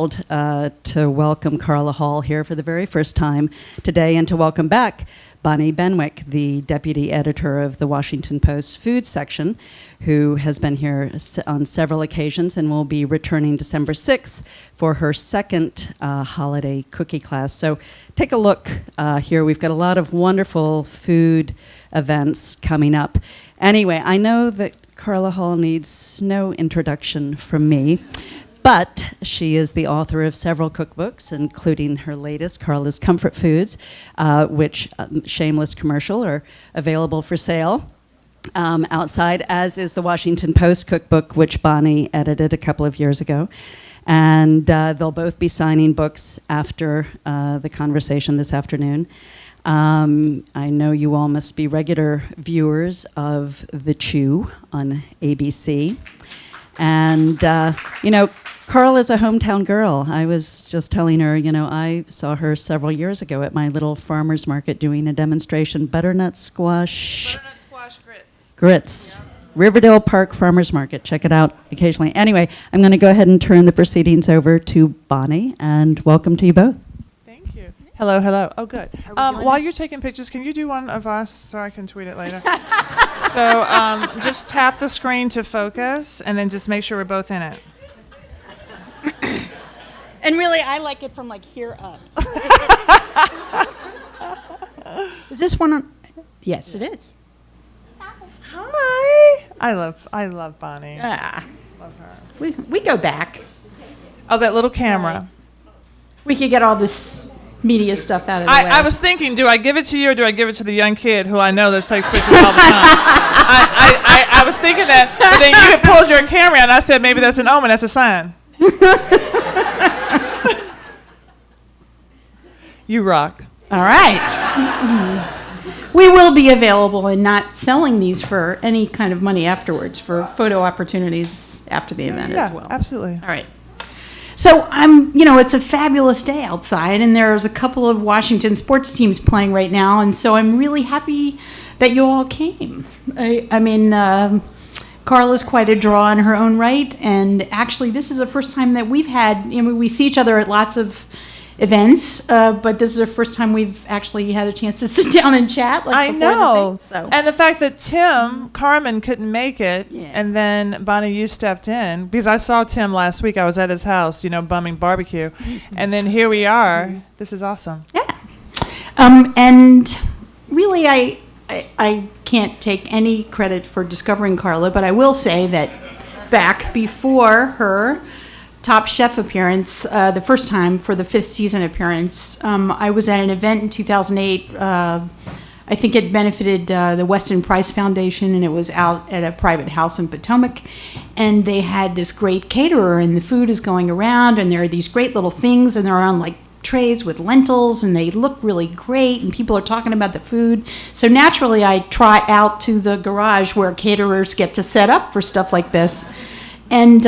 thrilled to welcome Carla Hall here for the very first time today, and to welcome back Bonnie Benwick, the deputy editor of the Washington Post food section, who has been here on several occasions and will be returning December 6th for her second holiday cookie class. So take a look here. We've got a lot of wonderful food events coming up. Anyway, I know that Carla Hall needs no introduction from me, but she is the author of several cookbooks, including her latest, Carla's Comfort Foods, which, shameless commercial, are available for sale outside, as is the Washington Post cookbook, which Bonnie edited a couple of years ago. And they'll both be signing books after the conversation this afternoon. I know you all must be regular viewers of The Chew on ABC. And, Carla's a hometown girl. I was just telling her, I saw her several years ago at my little farmer's market doing a demonstration, butternut squash grits. Yeah. Riverdale Park Farmers Market. Check it out occasionally. Anyway, I'm going to go ahead and turn the proceedings over to Bonnie, and welcome to you both. Thank you. Hello. Oh, good. While you're taking pictures, can you do one of us so I can tweet it later? So just tap the screen to focus, and then just make sure we're both in it. And really, I like it from here up. Is this one on? Yes, it is. Hi. I love Bonnie. Yeah. Love her. We go back. Oh, that little camera. We could get all this media stuff out of the way. I was thinking, do I give it to you or do I give it to the young kid who I know that takes pictures all the time? I was thinking that, but then you had pulled your camera and I said maybe that's an omen, that's a sign. You rock. All right. We will be available and not selling these for any kind of money afterwards, for photo opportunities after the event as well. Absolutely. All right. So it's a fabulous day outside, and there's a couple of Washington sports teams playing right now, and so I'm really happy that you all came. Carla's quite a draw in her own right, and actually this is the first time that we've had, we see each other at lots of events, but this is the first time we've actually had a chance to sit down and chat. I know. And the fact that Tim Carmen couldn't make it, and then Bonnie, you stepped in, because I saw Tim last week. I was at his house, bumming barbecue. And then here we are. This is awesome. Yeah. And really, I can't take any credit for discovering Carla, but I will say that back before her Top Chef appearance, the first time for the 5th season appearance, I was at an event in 2008. I think it benefited the Weston Price Foundation, and it was out at a private house in Potomac. And they had this great caterer, and the food is going around, and there are these great little things, and they're on trays with lentils, and they look really great, and people are talking about the food. So naturally, I trot out to the garage where caterers get to set up for stuff like this. And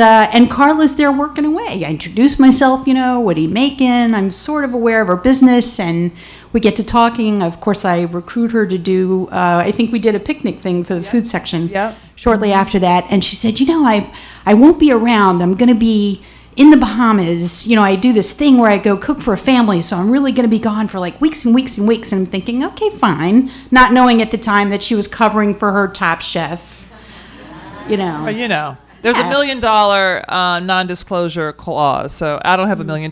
Carla's there working away. I introduce myself, what are you making? I'm sort of aware of her business, and we get to talking. Of course, I recruit her to do, I think we did a picnic thing for the food section shortly after that. And she said, I won't be around. I'm going to be in the Bahamas. I do this thing where I go cook for a family, so I'm really going to be gone for weeks and weeks and weeks. And I'm thinking, okay, fine. Not knowing at the time that she was covering for her Top Chef, But there's $1 million non-disclosure clause, so I don't have $1 million,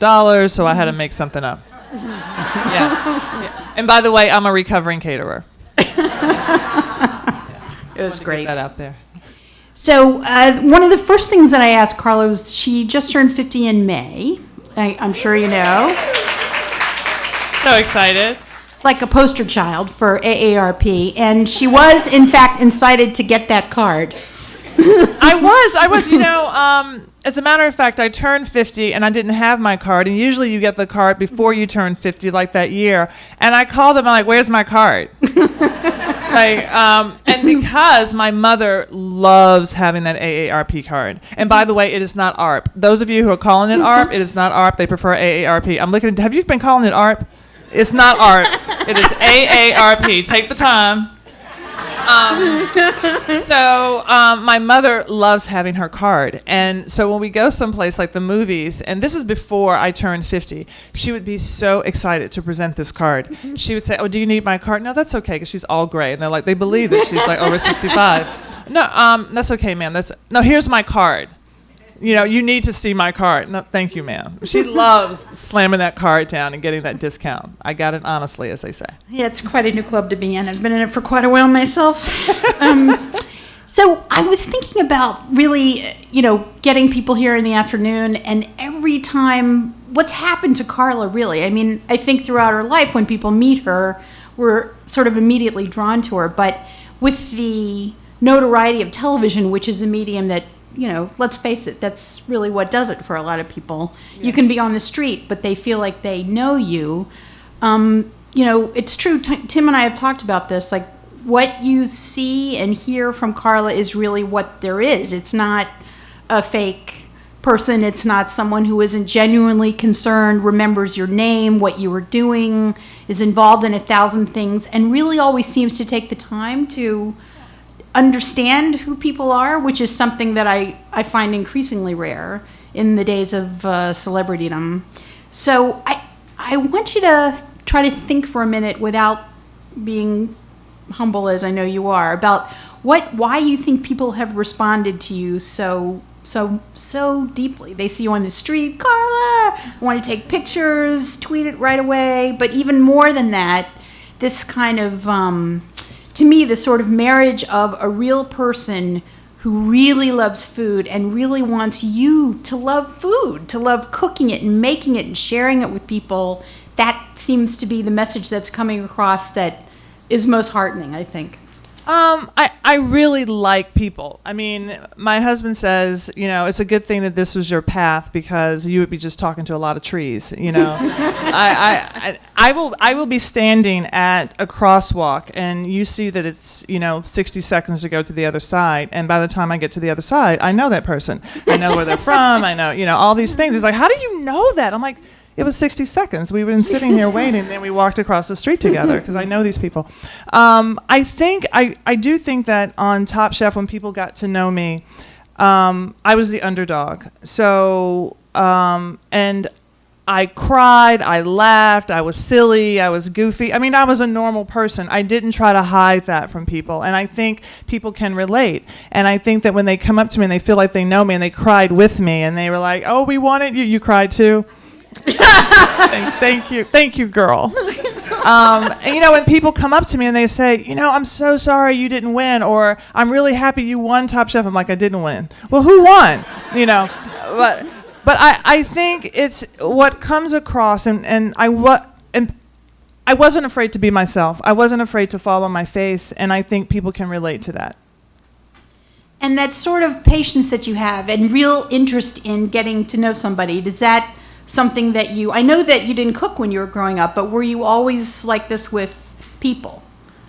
so I had to make something up. Yeah. And by the way, I'm a recovering caterer. It was great. Get that out there. So one of the first things that I asked Carla was, she just turned 50 in May. I'm sure you know. So excited. Like a poster child for AARP, and she was, in fact, incited to get that card. I was, as a matter of fact, I turned 50 and I didn't have my card. And usually you get the card before you turn 50, like that year. And I called them, I'm like, where's my card? And because my mother loves having that AARP card. And by the way, it is not AARP. Those of you who are calling it AARP, it is not AARP. They prefer AARP. I'm looking, have you been calling it AARP? It's not AARP. It is AARP. Take the time. My mother loves having her card. And so when we go someplace like the movies, and this is before I turned 50, she would be so excited to present this card. She would say, "Oh, do you need my card?" "No, that's okay," because she's all gray. And they're like, they believe that she's like over 65. "No, that's okay, ma'am. No, here's my card. You need to see my card." "No, thank you, ma'am." She loves slamming that card down and getting that discount. I got it honestly, as they say. Yeah, it's quite a new club to be in. I've been in it for quite a while myself. So I was thinking about really, getting people here in the afternoon, and every time, what's happened to Carla, really? I mean, I think throughout her life, when people meet her, we're sort of immediately drawn to her. But with the notoriety of television, which is a medium that, let's face it, that's really what does it for a lot of people. Yeah. You can be on the street, but they feel like they know you. It's true. Tim and I have talked about this. Like, what you see and hear from Carla is really what there is. It's not a fake person. It's not someone who isn't genuinely concerned, remembers your name, what you were doing, is involved in 1,000 things, and really always seems to take the time to understand who people are, which is something that I find increasingly rare in the days of celebritydom. So I want you to try to think for a minute, without being humble as I know you are, about why you think people have responded to you so deeply. They see you on the street, "Carla," want to take pictures, tweet it right away. But even more than that, this kind of, to me, the sort of marriage of a real person who really loves food and really wants you to love food, to love cooking it and making it and sharing it with people. That seems to be the message that's coming across that is most heartening, I think. I really like people. I mean, my husband says, it's a good thing that this was your path, because you would be just talking to a lot of trees. I will be standing at a crosswalk, and you see that it's 60 seconds to go to the other side, and by the time I get to the other side, I know that person. I know where they're from. I know all these things. He's like, "How do you know that?" I'm like, it was 60 seconds. We've been sitting here waiting, and then we walked across the street together, because I know these people. I do think that on Top Chef, when people got to know me, I was the underdog. So, and I cried, I laughed, I was silly, I was goofy. I mean, I was a normal person. I didn't try to hide that from people, and I think people can relate. And I think that when they come up to me and they feel like they know me, and they cried with me, and they were like, "Oh, we wanted you." You cried too? Thank you, girl. And when people come up to me and they say, "I'm so sorry you didn't win," or "I'm really happy you won Top Chef," I'm like, "I didn't win." Well, who won? But I think it's what comes across, and I wasn't afraid to be myself. I wasn't afraid to fall on my face, and I think people can relate to that. And that sort of patience that you have and real interest in getting to know somebody, does that something that I know that you didn't cook when you were growing up, but were you always like this with people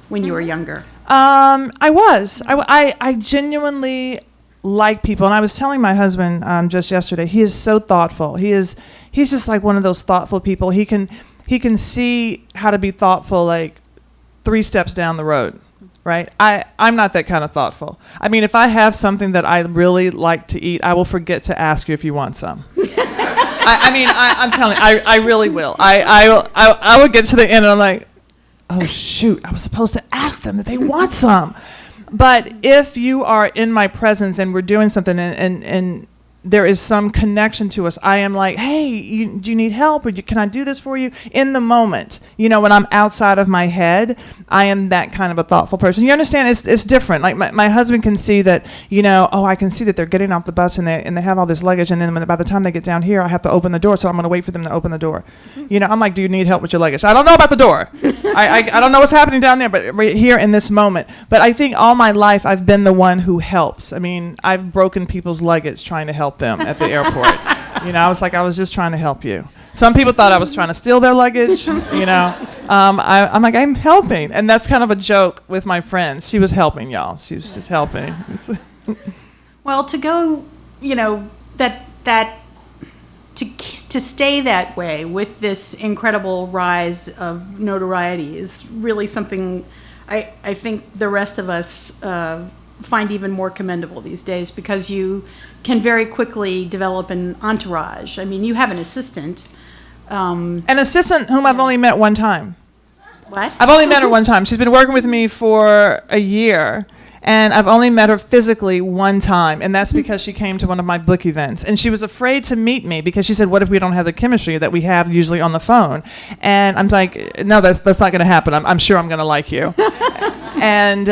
when you were younger? I was. I genuinely like people. And I was telling my husband just yesterday, he is so thoughtful. He's just like one of those thoughtful people. He can see how to be thoughtful like 3 steps down the road. Right? I'm not that kind of thoughtful. I mean, if I have something that I really like to eat, I will forget to ask you if you want some. I'm telling you, I really will. I will get to the end and I'm like, "Oh shoot, I was supposed to ask them if they want some." But if you are in my presence and we're doing something and there is some connection to us, I am like, "Hey, do you need help? Or can I do this for you?" In the moment, when I'm outside of my head, I am that kind of a thoughtful person. You understand? It's different. Like my husband can see that, I can see that they're getting off the bus and they have all this luggage, and then by the time they get down here, I have to open the door, so I'm going to wait for them to open the door. I'm like, "Do you need help with your luggage?" "I don't know about the door. I don't know what's happening down there, but right here in this moment." But I think all my life I've been the one who helps. I mean, I've broken people's luggage trying to help them at the airport. I was just trying to help you. Some people thought I was trying to steal their luggage. I'm like, I'm helping, and that's kind of a joke with my friends. She was helping, y'all. She was just helping. Well, to go, to stay that way with this incredible rise of notoriety is really something I think the rest of us find even more commendable these days, because you can very quickly develop an entourage. I mean, you have an assistant. An assistant whom I've only met one time. What? I've only met her one time. She's been working with me for a year, and I've only met her physically one time, and that's because she came to one of my book events. And she was afraid to meet me because she said, what if we don't have the chemistry that we have usually on the phone? And I'm like, no, that's not going to happen. I'm sure I'm going to like you. And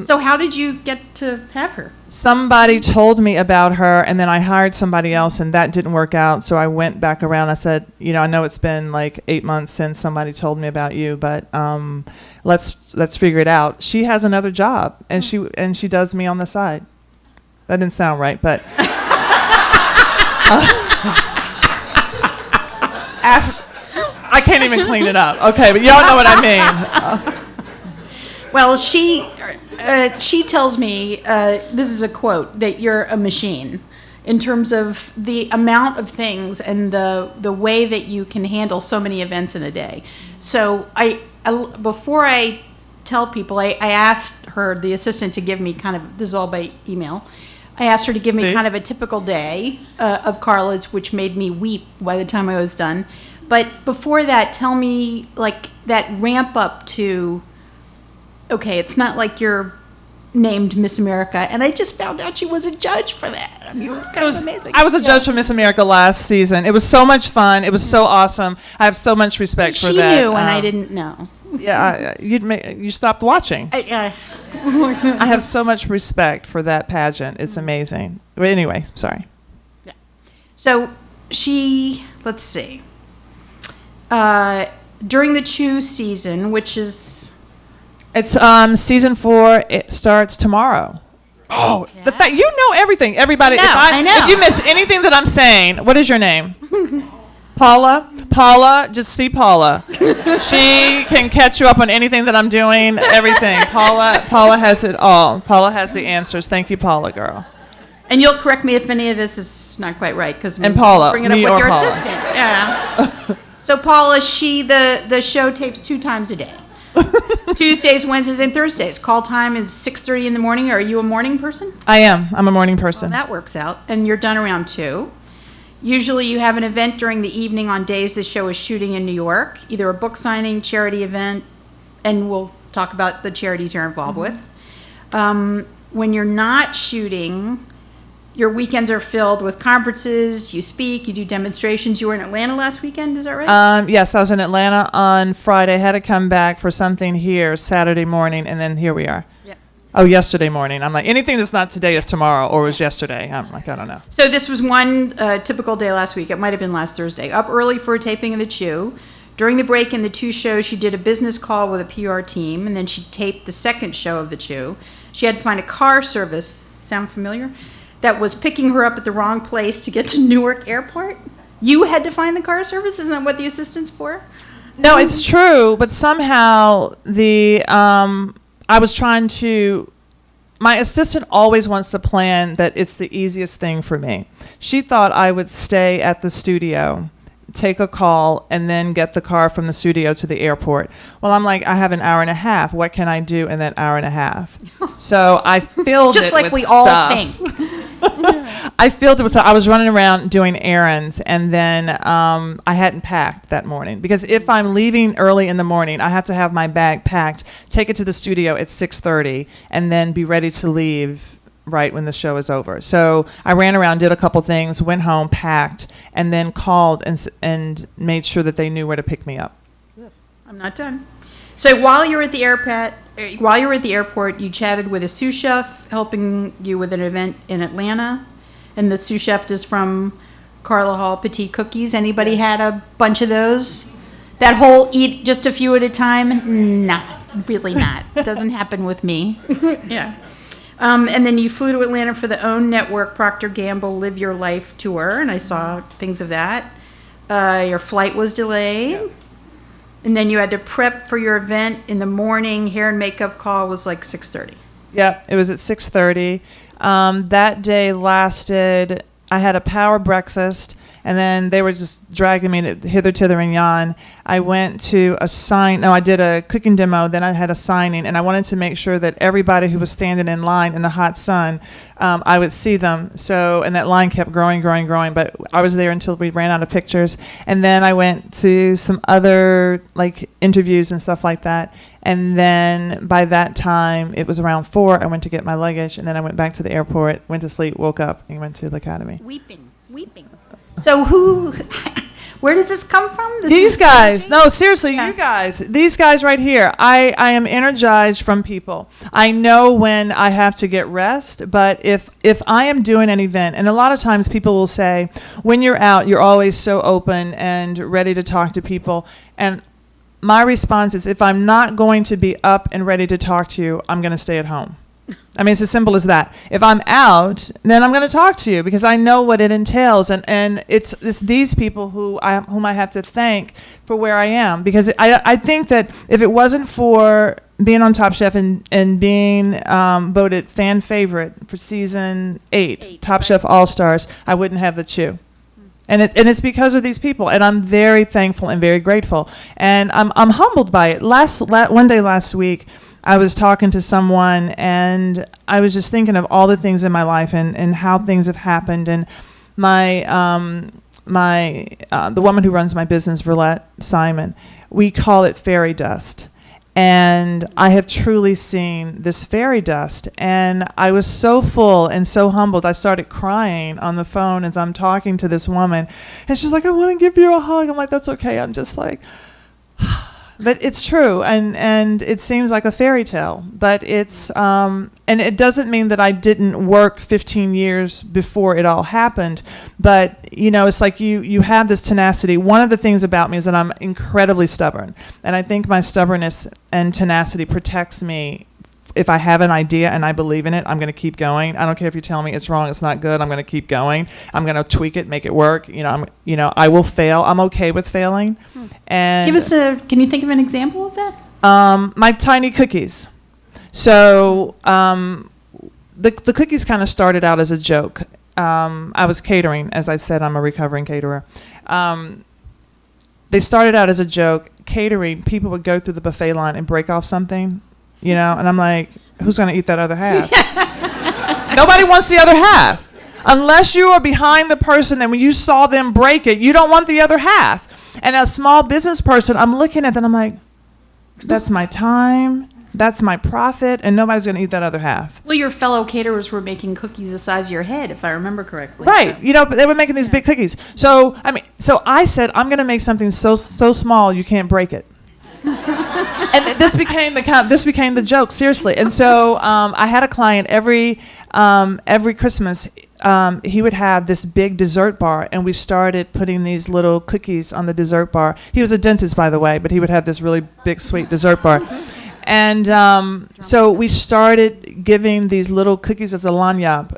so how did you get to have her? Somebody told me about her, and then I hired somebody else, and that didn't work out. So I went back around. I said, I know it's been like 8 months since somebody told me about you, but let's figure it out. She has another job, and she does me on the side. That didn't sound right, but I can't even clean it up. Okay, but y'all know what I mean. Well, she tells me, this is a quote, that you're a machine in terms of the amount of things and the way that you can handle so many events in a day. So before I tell people, I asked her, the assistant, to give me kind of, this is all by email, I asked her to give me kind of a typical day of Carla's, which made me weep by the time I was done. But before that, tell me, like, that ramp up to, okay, it's not like you're named Miss America, and I just found out she was a judge for that. I mean, it was kind of amazing. I was a judge for Miss America last season. It was so much fun. It was so awesome. I have so much respect for that. She knew, and I didn't know. Yeah, you stopped watching. I have so much respect for that pageant. It's amazing. But anyway, sorry. Yeah. So let's see. During the Chew season, which is... It's season 4. It starts tomorrow. Oh, yeah. The fact you know everything, everybody. I know. If you miss anything that I'm saying, what is your name? Paula. Paula. Just see Paula. She can catch you up on anything that I'm doing. Everything. Paula has it all. Paula has the answers. Thank you, Paula, girl. And you'll correct me if any of this is not quite right, because Paula, bring it up with your Paula. Assistant. Yeah. So Paula, the show tapes 2 times a day. Tuesdays, Wednesdays, and Thursdays. Call time is 6:30 in the morning. Are you a morning person? I am. I'm a morning person. Well, that works out. And you're done around 2. Usually you have an event during the evening on days the show is shooting in New York, either a book signing, charity event, and we'll talk about the charities you're involved with. When you're not shooting, your weekends are filled with conferences, you speak, you do demonstrations. You were in Atlanta last weekend, is that right? Yes, I was in Atlanta on Friday. Had to come back for something here Saturday morning, and then here we are. Yep. Oh, yesterday morning. I'm like, anything that's not today is tomorrow or was yesterday. I'm like, I don't know. So this was one typical day last week. It might have been last Thursday. Up early for a taping of The Chew. During the break in the 2 shows, she did a business call with a PR team, and then she taped the second show of The Chew. She had to find a car service, sound familiar? That was picking her up at the wrong place to get to Newark Airport. You had to find the car service? Isn't that what the assistant's for? No, it's true, but somehow I was trying to... My assistant always wants to plan that it's the easiest thing for me. She thought I would stay at the studio, take a call, and then get the car from the studio to the airport. Well, I'm like, I have an hour and a half. What can I do in that hour and a half? So I filled it with stuff. Just like we all think. I filled it with stuff. I was running around doing errands, and then I hadn't packed that morning. Because if I'm leaving early in the morning, I have to have my bag packed, take it to the studio at 6:30, and then be ready to leave right when the show is over. So I ran around, did a couple things, went home, packed, and then called and made sure that they knew where to pick me up. I'm not done. So while you were at the airport, you chatted with a sous chef helping you with an event in Atlanta, and the sous chef is from Carla Hall Petite Cookies. Anybody had a bunch of those? That whole eat just a few at a time? Not really not. It doesn't happen with me. Yeah. And then you flew to Atlanta for the OWN Network Procter & Gamble Live Your Life tour, and I saw things of that. Your flight was delayed. Yeah. And then you had to prep for your event in the morning. Hair and makeup call was like 6:30. Yeah, it was at 6:30. That day lasted, I had a power breakfast, And then they were just dragging me hither, thither, and yon. I went to I did a cooking demo, then I had a signing, and I wanted to make sure that everybody who was standing in line in the hot sun, I would see them. So, and that line kept growing, but I was there until we ran out of pictures. And then I went to some other like interviews and stuff like that. And then by that time, it was around 4, I went to get my luggage, and then I went back to the airport, went to sleep, woke up, and went to the academy. Weeping. So where does this come from? These guys. No, seriously, you guys. These guys right here. I am energized from people. I know when I have to get rest, but if I am doing an event, and a lot of times people will say, when you're out, you're always so open and ready to talk to people. And my response is, if I'm not going to be up and ready to talk to you, I'm going to stay at home. I mean, it's as simple as that. If I'm out, then I'm going to talk to you because I know what it entails. And it's these people whom I have to thank for where I am. Because I think that if it wasn't for being on Top Chef and being voted fan favorite for season 8 Top Chef All-Stars, I wouldn't have the chew. And it's because of these people, and I'm very thankful and very grateful, and I'm humbled by it. One day last week, I was talking to someone, and I was just thinking of all the things in my life and how things have happened. And the woman who runs my business, Verlette Simon, we call it fairy dust. And I have truly seen this fairy dust. And I was so full and so humbled, I started crying on the phone as I'm talking to this woman. And she's like, I want to give you a hug. I'm like, that's okay. I'm just like, but it's true. And it seems like a fairy tale. But it's, and it doesn't mean that I didn't work 15 years before it all happened. But, you know, it's like you have this tenacity. One of the things about me is that I'm incredibly stubborn. And I think my stubbornness and tenacity protects me. If I have an idea and I believe in it, I'm going to keep going. I don't care if you tell me it's wrong, it's not good. I'm going to keep going. I'm going to tweak it, make it work. I will fail. I'm okay with failing. And can you think of an example of that? My tiny cookies. So the cookies kind of started out as a joke. I was catering. As I said, I'm a recovering caterer. They started out as a joke. Catering, people would go through the buffet line and break off something, and I'm like, who's going to eat that other half? Nobody wants the other half. Unless you are behind the person and when you saw them break it, you don't want the other half. And as a small business person, I'm looking at that and I'm like, that's my time, that's my profit, and nobody's going to eat that other half. Well, your fellow caterers were making cookies the size of your head, if I remember correctly. Right. But they were making these big cookies. So I said, I'm going to make something so small you can't break it. And this became the joke, seriously. And so I had a client every Christmas. He would have this big dessert bar, and we started putting these little cookies on the dessert bar. He was a dentist, by the way, but he would have this really big, sweet dessert bar. And so we started giving these little cookies as a lagniappe,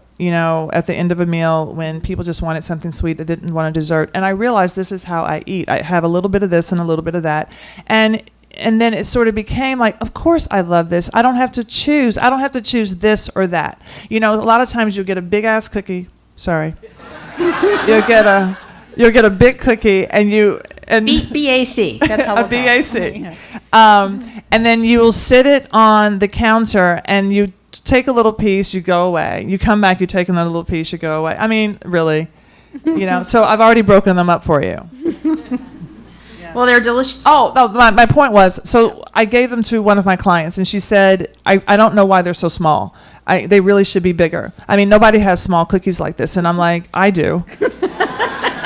at the end of a meal when people just wanted something sweet, they didn't want a dessert. And I realized this is how I eat. I have a little bit of this and a little bit of that. And then it sort of became like, of course I love this. I don't have to choose. I don't have to choose this or that. A lot of times you'll get a big ass cookie. Sorry. You'll get a big cookie and BAC. That's how a BAC. And then you will sit it on the counter and you take a little piece, you go away. You come back, you take another little piece, you go away. I mean, really. So I've already broken them up for you. Well, they're delicious. Oh, no, my point was, so I gave them to one of my clients, and she said, I don't know why they're so small. They really should be bigger. I mean, nobody has small cookies like this. And I'm like, I do.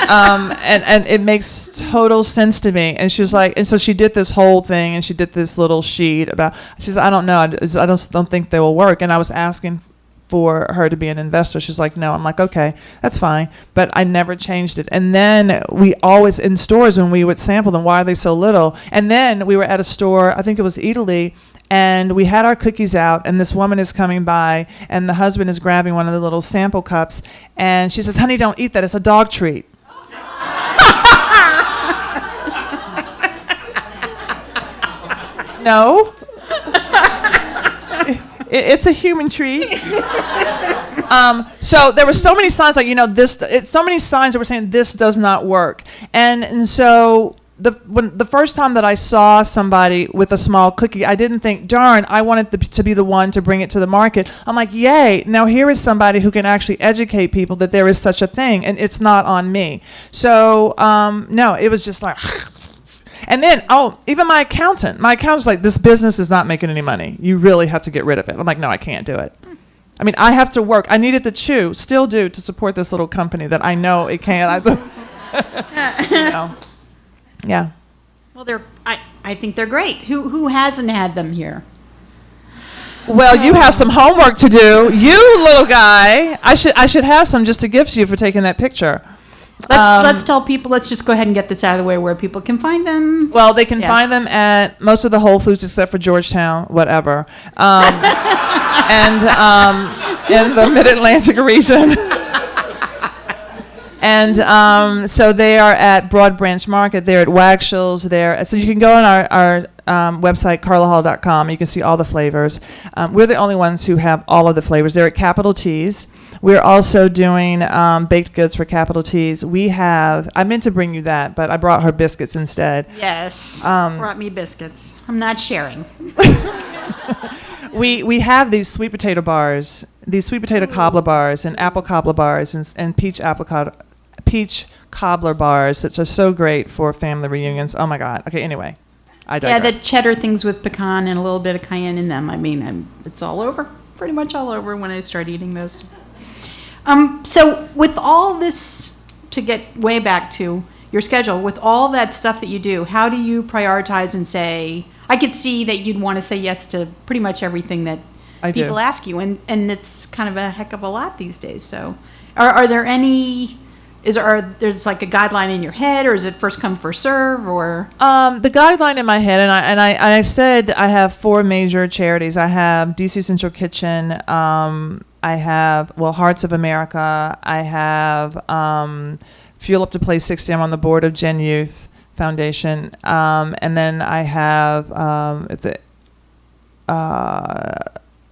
And it makes total sense to me. And she was like, and so she did this whole thing, and she did this little sheet about, she says, I don't know. I just don't think they will work. And I was asking for her to be an investor. She's like, no. I'm like, okay, that's fine. But I never changed it. And then we always, in stores, when we would sample them, why are they so little? And then we were at a store, I think it was Italy, and we had our cookies out, and this woman is coming by, and the husband is grabbing one of the little sample cups, and she says, honey, don't eat that. It's a dog treat. No. It's a human treat. So there were so many signs like, so many signs that were saying this does not work. And so the first time that I saw somebody with a small cookie, I didn't think, darn, I wanted to be the one to bring it to the market. I'm like, yay, now here is somebody who can actually educate people that there is such a thing, and it's not on me. So, no, it was just like, and then, even my accountant's like, this business is not making any money. You really have to get rid of it. I'm like, no, I can't do it. I mean, I have to work. I needed to still do, to support this little company that I know it can't. Yeah. Well, I think they're great. Who hasn't had them here? Well, you have some homework to do. You little guy. I should have some just to give to you for taking that picture. Let's tell people. Let's just go ahead and get this out of the way where people can find them. Well, they can find them at most of the Whole Foods except for Georgetown, whatever, and in the Mid-Atlantic region. And so they are at Broad Branch Market. They're at Wagshall's. So you can go on our website, carlahall.com. You can see all the flavors. We're the only ones who have all of the flavors. They're at Capital Teas. We're also doing baked goods for Capital Teas. I meant to bring you that, but I brought her biscuits instead. Yes, brought me biscuits. I'm not sharing. We have these sweet potato bars, these sweet potato cobbler bars, and apple cobbler bars, and peach cobbler bars that are so great for family reunions. Oh my God. Okay, anyway, I digress. Yeah, the cheddar things with pecan and a little bit of cayenne in them. I mean, it's all over, pretty much all over when I start eating those. So with all this, to get way back to your schedule, with all that stuff that you do, how do you prioritize and say, I could see that you'd want to say yes to pretty much everything that people ask you, and it's kind of a heck of a lot these days. So are there any... there's like a guideline in your head, or is it first come first serve, or? The guideline in my head, and I said I have 4 major charities. I have DC Central Kitchen. I have Hearts of America. I have Fuel Up to Play 60. I'm on the board of Gen Youth Foundation, and then I have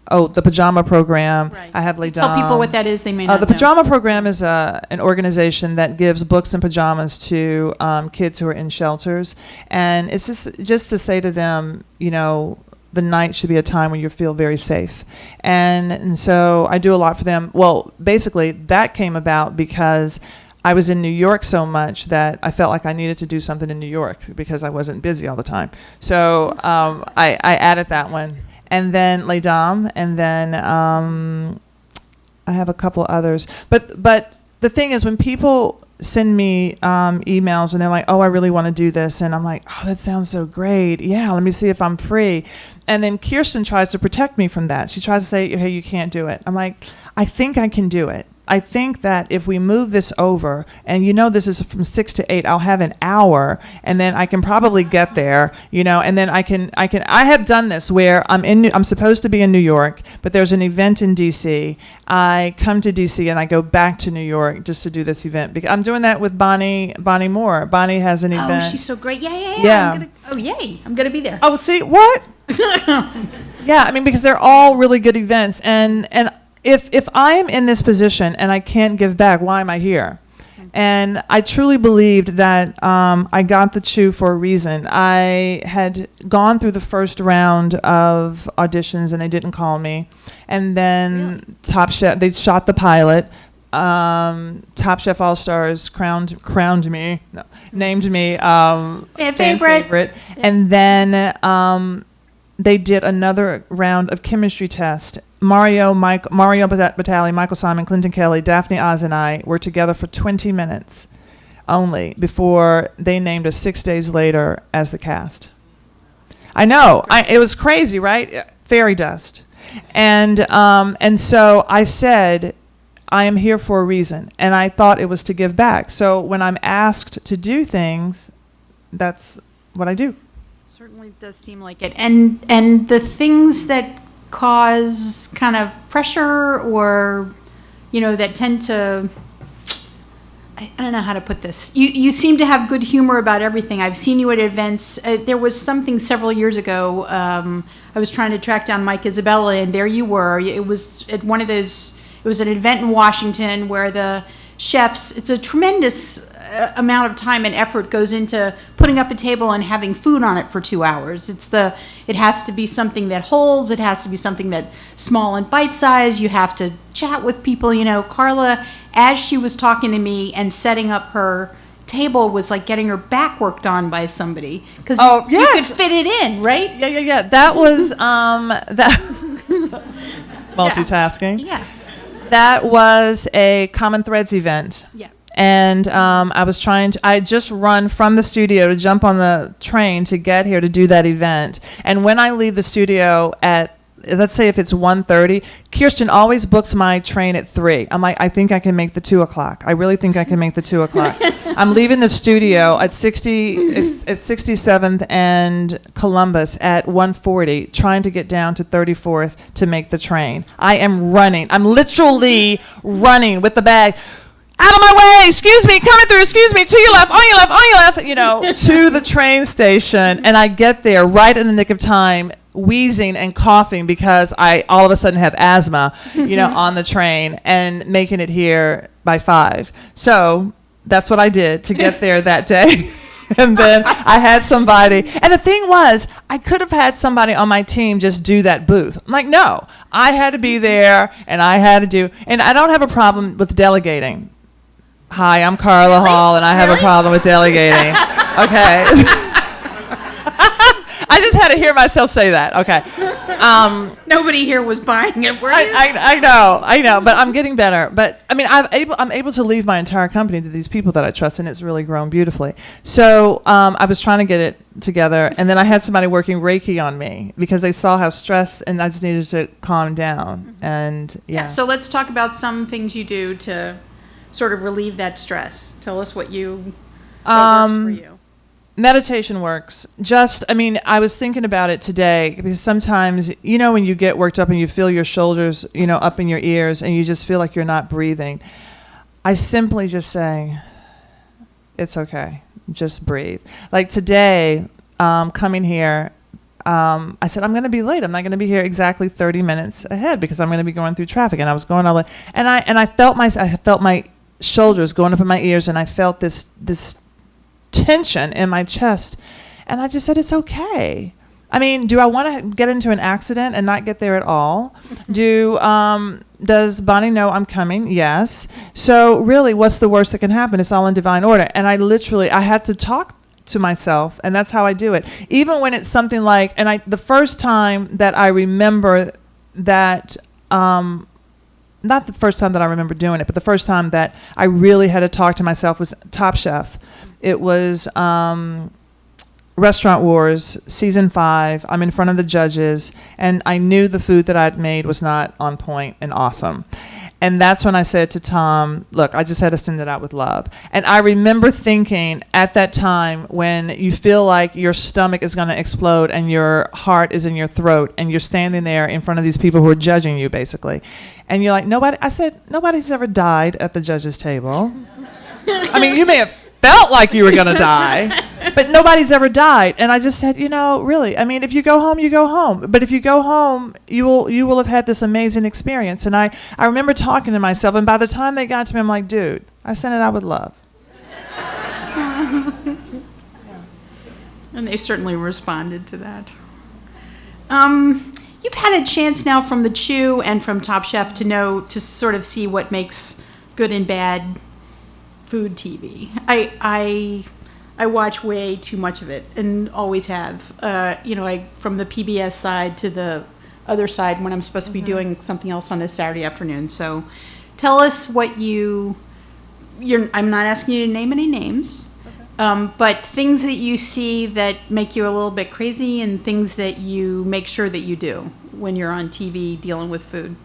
the Pajama Program. Right. I have Les Dames. Tell people what that is. They may not know. The Pajama Program is an organization that gives books and pajamas to kids who are in shelters, and it's just to say to them, the night should be a time when you feel very safe, and so I do a lot for them. Well, basically that came about because I was in New York so much that I felt like I needed to do something in New York because I wasn't busy all the time. So I added that one. And then Les Dames, and then I have a couple others. But the thing is, when people send me emails and they're like, oh, I really want to do this, and I'm like, oh, that sounds so great. Yeah, let me see if I'm free. And then Kirsten tries to protect me from that. She tries to say, hey, you can't do it. I'm like, I think I can do it. I think that if we move this over, and this is from 6 to 8, I'll have an hour, and then I can probably get there, and then I have done this where I'm supposed to be in New York, but there's an event in DC. I come to DC and I go back to New York just to do this event. Because I'm doing that with Bonnie Moore. Bonnie has an event. Oh, she's so great. Yeah. I'm going to be there. Oh, see, what? Yeah, because they're all really good events, and If I am in this position and I can't give back, why am I here? And I truly believed that I got the chew for a reason. I had gone through the first round of auditions and they didn't call me. And then Top Chef, they shot the pilot. Top Chef All Stars named me fan favorite. Yeah. And then they did another round of chemistry test. Mario Batali, Michael Simon, Clinton Kelly, Daphne Oz, and I were together for 20 minutes only before they named us 6 days later as the cast. I know. It was crazy, right? Fairy dust. And so I said, I am here for a reason. And I thought it was to give back. So when I'm asked to do things, that's what I do. Certainly does seem like it. And the things that cause kind of pressure, or that tend to, I don't know how to put this. You seem to have good humor about everything. I've seen you at events. There was something several years ago. I was trying to track down Mike Isabella, and there you were. It was at one of those It was an event in Washington where the chefs, it's a tremendous amount of time and effort goes into putting up a table and having food on it for 2 hours. It has to be something that holds. It has to be something that's small and bite size. You have to chat with people. Carla, as she was talking to me and setting up her table, was like getting her back worked on by somebody, because you could fit it in, right? Yeah. That was that multitasking. Yeah. That was a Common Threads event. Yeah. And I just run from the studio to jump on the train to get here to do that event. And when I leave the studio at, let's say if it's 1:30, Kirsten always books my train at 3. I'm like, I think I can make the 2 o'clock. I really think I can make the 2 o'clock. I'm leaving the studio at 67th and Columbus at 1:40, trying to get down to 34th to make the train. I am running. I'm literally running with the bag. Out of my way, excuse me, coming through, excuse me, to your left, on your left, to the train station. And I get there right in the nick of time, wheezing and coughing because I all of a sudden have asthma, on the train, and making it here by 5. So that's what I did to get there that day. And then I had somebody, and the thing was, I could have had somebody on my team just do that booth. I'm like, no, I had to be there, and I had to do, and I don't have a problem with delegating. Hi, I'm Carla Hall, and I have a problem with delegating. Okay. I just had to hear myself say that. Okay. Nobody here was buying it, were you? I know, but I'm getting better. But I mean, I'm able to leave my entire company to these people that I trust, and it's really grown beautifully. So I was trying to get it together, and then I had somebody working Reiki on me because they saw how stressed, and I just needed to calm down. And yeah. So let's talk about some things you do to sort of relieve that stress. Tell us what works for you. Meditation works. I was thinking about it today because sometimes, when you get worked up and you feel your shoulders, up in your ears and you just feel like you're not breathing, I simply just say, it's okay. Just breathe. Like today, coming here, I said, I'm going to be late. I'm not going to be here exactly 30 minutes ahead because I'm going to be going through traffic. And I was going all the way. And I felt my shoulders going up in my ears, and I felt this tension in my chest, and I just said, it's okay. I mean, do I want to get into an accident and not get there at all? Does Bonnie know I'm coming? Yes. So really, what's the worst that can happen? It's all in divine order. And I had to talk to myself, and that's how I do it. Even when it's something like, the first time that I remember that, not the first time that I remember doing it, but the first time that I really had to talk to myself was Top Chef. It was Restaurant Wars, season 5. I'm in front of the judges, and I knew the food that I'd made was not on point and awesome. And that's when I said to Tom, look, I just had to send it out with love. And I remember thinking at that time, when you feel like your stomach is going to explode and your heart is in your throat and you're standing there in front of these people who are judging you, basically. And you're like, nobody's ever died at the judges' table. I mean, you may have felt like you were going to die, but nobody's ever died. And I just said, really, I mean, if you go home, you go home. But if you go home, you will have had this amazing experience. And I remember talking to myself, and by the time they got to me, I'm like, dude, I sent it out with love. And they certainly responded to that. You've had a chance now from the Chew and from Top Chef to sort of see what makes good and bad food TV. I watch way too much of it, and always have. From the PBS side to the other side when I'm supposed to be doing something else on a Saturday afternoon. So, tell us what I'm not asking you to name any names, but things that you see that make you a little bit crazy, and things that you make sure that you do when you're on TV dealing with food.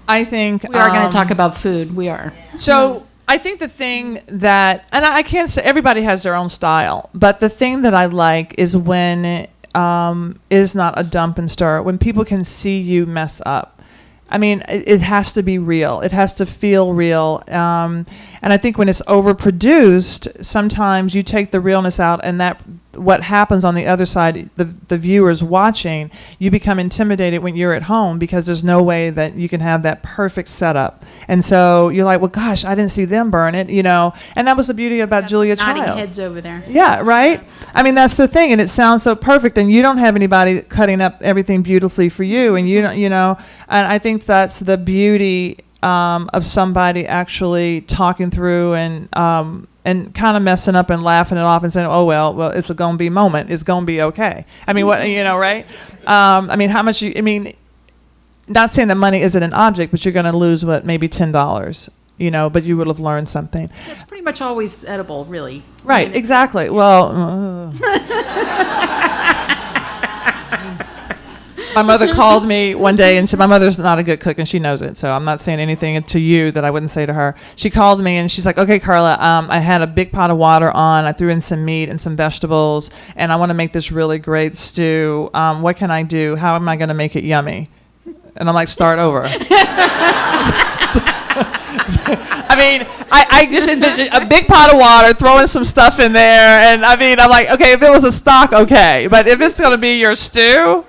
I think we are going to talk about food. We are. So. I think the thing that, and I can't say everybody has their own style, but the thing that I like is when it is not a dump and stir, when people can see you mess up. I mean, it has to be real. It has to feel real. And And I think when it's overproduced, sometimes you take the realness out, and that what happens on the other side, the viewers watching, you become intimidated when you're at home because there's no way that you can have that perfect setup. And so you're like, well, gosh, I didn't see them burn it, And that was the beauty about Julia Childs. Nodding heads over there. Yeah, right? I mean, that's the thing, and it sounds so perfect, and you don't have anybody cutting up everything beautifully for you, and you don't, and I think that's the beauty of somebody actually talking through and kind of messing up and laughing it off and saying, oh, well, it's a going to be moment. It's going to be okay. I mean, what, right? I mean, how much not saying that money isn't an object, but you're going to lose, maybe $10, but you would have learned something. It's pretty much always edible, really. Right, exactly. Well, my mother called me one day, and my mother's not a good cook, and she knows it, so I'm not saying anything to you that I wouldn't say to her. She called me, and she's like, okay, Carla, I had a big pot of water on. I threw in some meat and some vegetables, and I want to make this really great stew. What can I do? How am I going to make it yummy? And I'm like, start over. I mean, I just envisioned a big pot of water, throwing some stuff in there, and I mean, I'm like, okay, if it was a stock, okay, but if it's going to be your stew,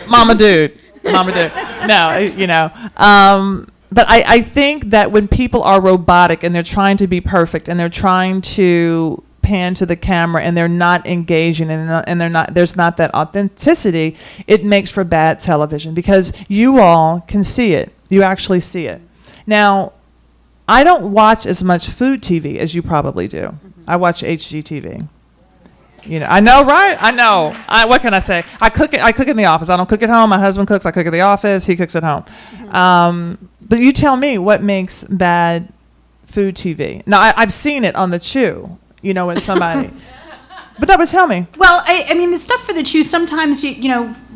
mama dude. No, but I think that when people are robotic and they're trying to be perfect and they're trying to pan to the camera and they're not engaging and there's not that authenticity, it makes for bad television because you all can see it. You actually see it. Now, I don't watch as much food TV as you probably do. I watch HGTV. I know, right? I know. What can I say? I cook in the office. I don't cook at home. My husband cooks. I cook at the office. He cooks at home. But you tell me what makes bad food TV. Now, I've seen it on the Chew, when somebody. But tell me. Well, I mean, the stuff for the Chew, sometimes,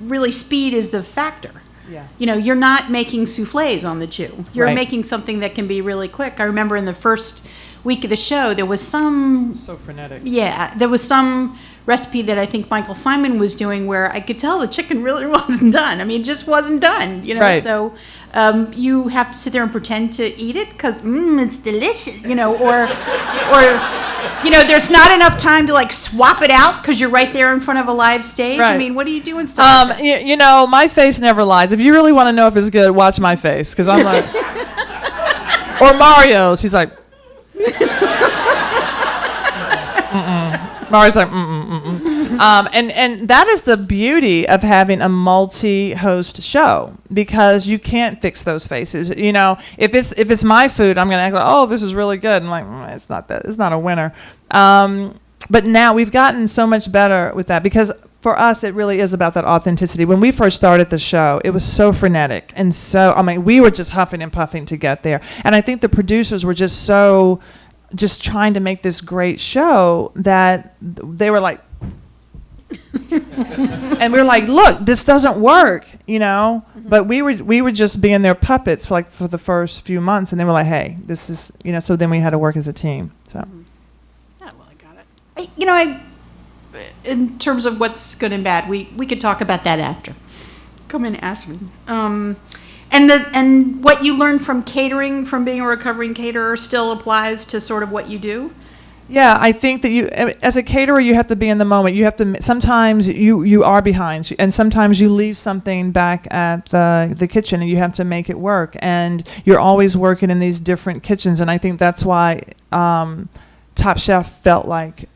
really speed is the factor. Yeah. You're not making souffles on the Chew. You're making something that can be really quick. I remember in the first week of the show, there was some... So frenetic. Yeah, there was some recipe that I think Michael Simon was doing where I could tell the chicken really wasn't done. I mean, it just wasn't done, Right. So you have to sit there and pretend to eat it because, it's delicious, or there's not enough time to, swap it out because you're right there in front of a live stage. Right. I mean, what do you do and stuff like that? My face never lies. If you really want to know if it's good, watch my face because I'm like... or Mario's. He's like... Mario's like, and that is the beauty of having a multi-host show because you can't fix those faces. If it's my food, I'm gonna act like, oh, this is really good. I'm like, it's not that. It's not a winner. But now we've gotten so much better with that because for us, it really is about that authenticity. When we first started the show, it was so frenetic and we were just huffing and puffing to get there. And I think the producers were just trying to make this great show that they were like, and we were like, look, this doesn't work, But we were just being their puppets for the first few months, and they were like, hey, this is, So then we had to work as a team. So. Yeah, well, I got it. In terms of what's good and bad, we could talk about that after. Come and ask me. And what you learned from catering, from being a recovering caterer, still applies to sort of what you do? Yeah, I think that as a caterer, you have to be in the moment. You have to, sometimes you are behind, and sometimes you leave something back at the kitchen, and you have to make it work. And you're always working in these different kitchens, and I think that's why Top Chef felt like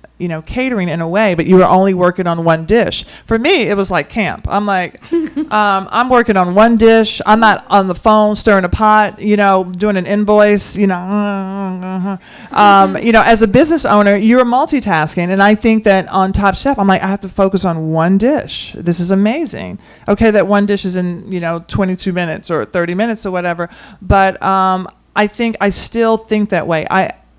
catering in a way, but you were only working on one dish. For me, it was like camp. I'm like, I'm working on one dish. I'm not on the phone stirring a pot, doing an invoice, as a business owner, you're multitasking. And I think that on Top Chef, I'm like, I have to focus on one dish. This is amazing. Okay, that one dish is in, 22 minutes or 30 minutes or whatever. But I still think that way.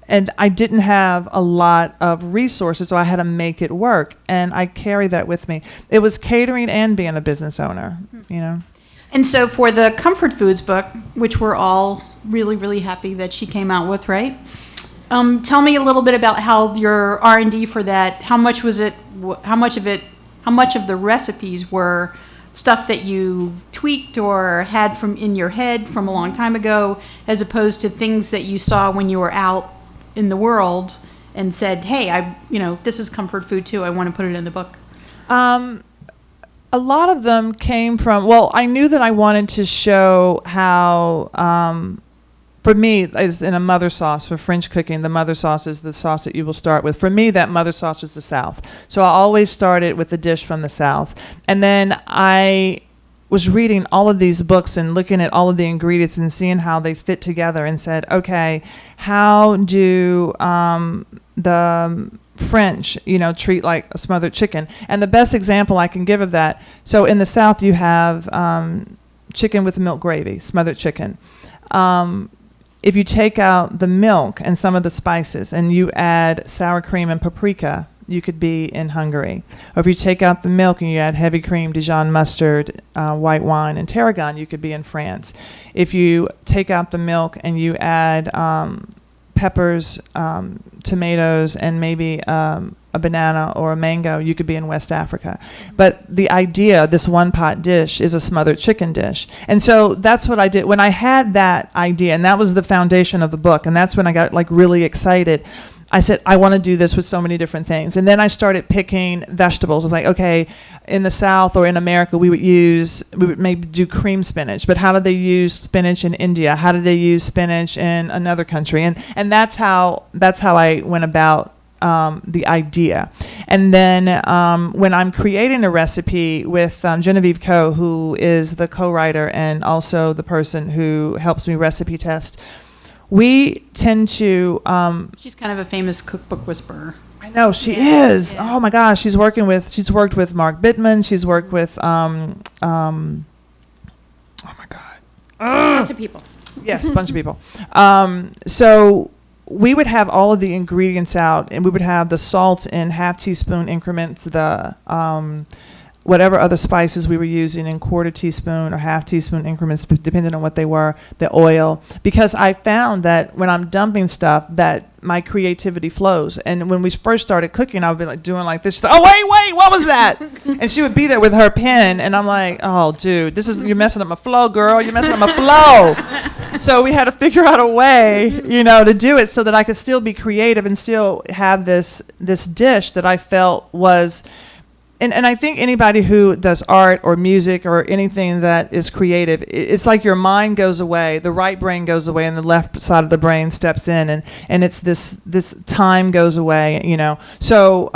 And I didn't have a lot of resources, so I had to make it work. And I carry that with me. It was catering and being a business owner, And so for the Comfort Foods book, which we're all really, really happy that she came out with, right? Tell me a little bit about how your R&D for that, how much of the recipes were stuff that you tweaked or had from in your head from a long time ago, as opposed to things that you saw when you were out in the world and said, hey, this is comfort food too, I want to put it in the book? A lot of them came from, well, I knew that I wanted to show how, for me, as in a mother sauce, for French cooking, the mother sauce is the sauce that you will start with. For me, that mother sauce is the South. So I always started with the dish from the South. And then I was reading all of these books and looking at all of the ingredients and seeing how they fit together and said, okay, how do the French, treat like a smothered chicken? And the best example I can give of that, so in the South you have chicken with milk gravy, smothered chicken. If you take out the milk and some of the spices and you add sour cream and paprika, you could be in Hungary. Or if you take out the milk and you add heavy cream, Dijon mustard, white wine, and tarragon, you could be in France. If you take out the milk and you add peppers, tomatoes, and maybe a banana or a mango, you could be in West Africa. But the idea, this one pot dish, is a smothered chicken dish. And so that's what I did. When I had that idea, and that was the foundation of the book, and that's when I got really excited, I said, I want to do this with so many different things. And then I started picking vegetables. I'm like, okay, in the South or in America, we would maybe do cream spinach. But how do they use spinach in India? How do they use spinach in another country? And that's how I went about the idea. And then when I'm creating a recipe with Genevieve Coe, who is the co-writer and also the person who helps me recipe test, we tend to... she's kind of a famous cookbook whisperer. I know, she is. Yeah. Oh my gosh, she's worked with Mark Bittman. She's worked with, oh my God. Lots of people. Yes, a bunch of people. So we would have all of the ingredients out, and we would have the salt in half teaspoon increments, the whatever other spices we were using in quarter teaspoon or half teaspoon increments, depending on what they were, the oil. Because I found that when I'm dumping stuff, that my creativity flows. And when we first started cooking, I would be doing like this. She's like, oh, wait, what was that? And she would be there with her pen, and I'm like, oh, dude, you're messing up my flow, girl. You're messing up my flow. So we had to figure out a way, to do it so that I could still be creative and still have this dish that I felt was... And I think anybody who does art or music or anything that is creative, it's like your mind goes away, the right brain goes away, and the left side of the brain steps in, and it's this time goes away, So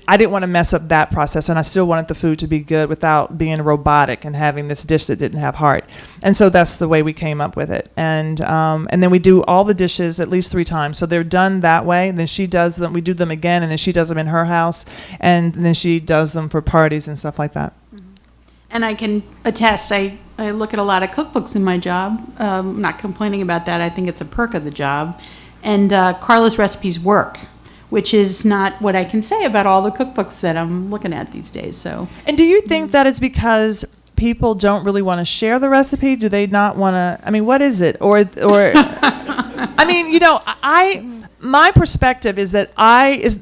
I didn't want to mess up that process, and I still wanted the food to be good without being robotic and having this dish that didn't have heart. And so that's the way we came up with it. And then we do all the dishes at least 3 times. So they're done that way. And then she does them. We do them again, and then she does them in her house, and then she does them for parties and stuff like that. Mm-hmm. And I can attest, I look at a lot of cookbooks in my job. I'm not complaining about that. I think it's a perk of the job. And Carla's recipes work, which is not what I can say about all the cookbooks that I'm looking at these days. So. And do you think that it's because people don't really want to share the recipe? Do they not want to? I mean, what is it? Or I mean, my perspective is that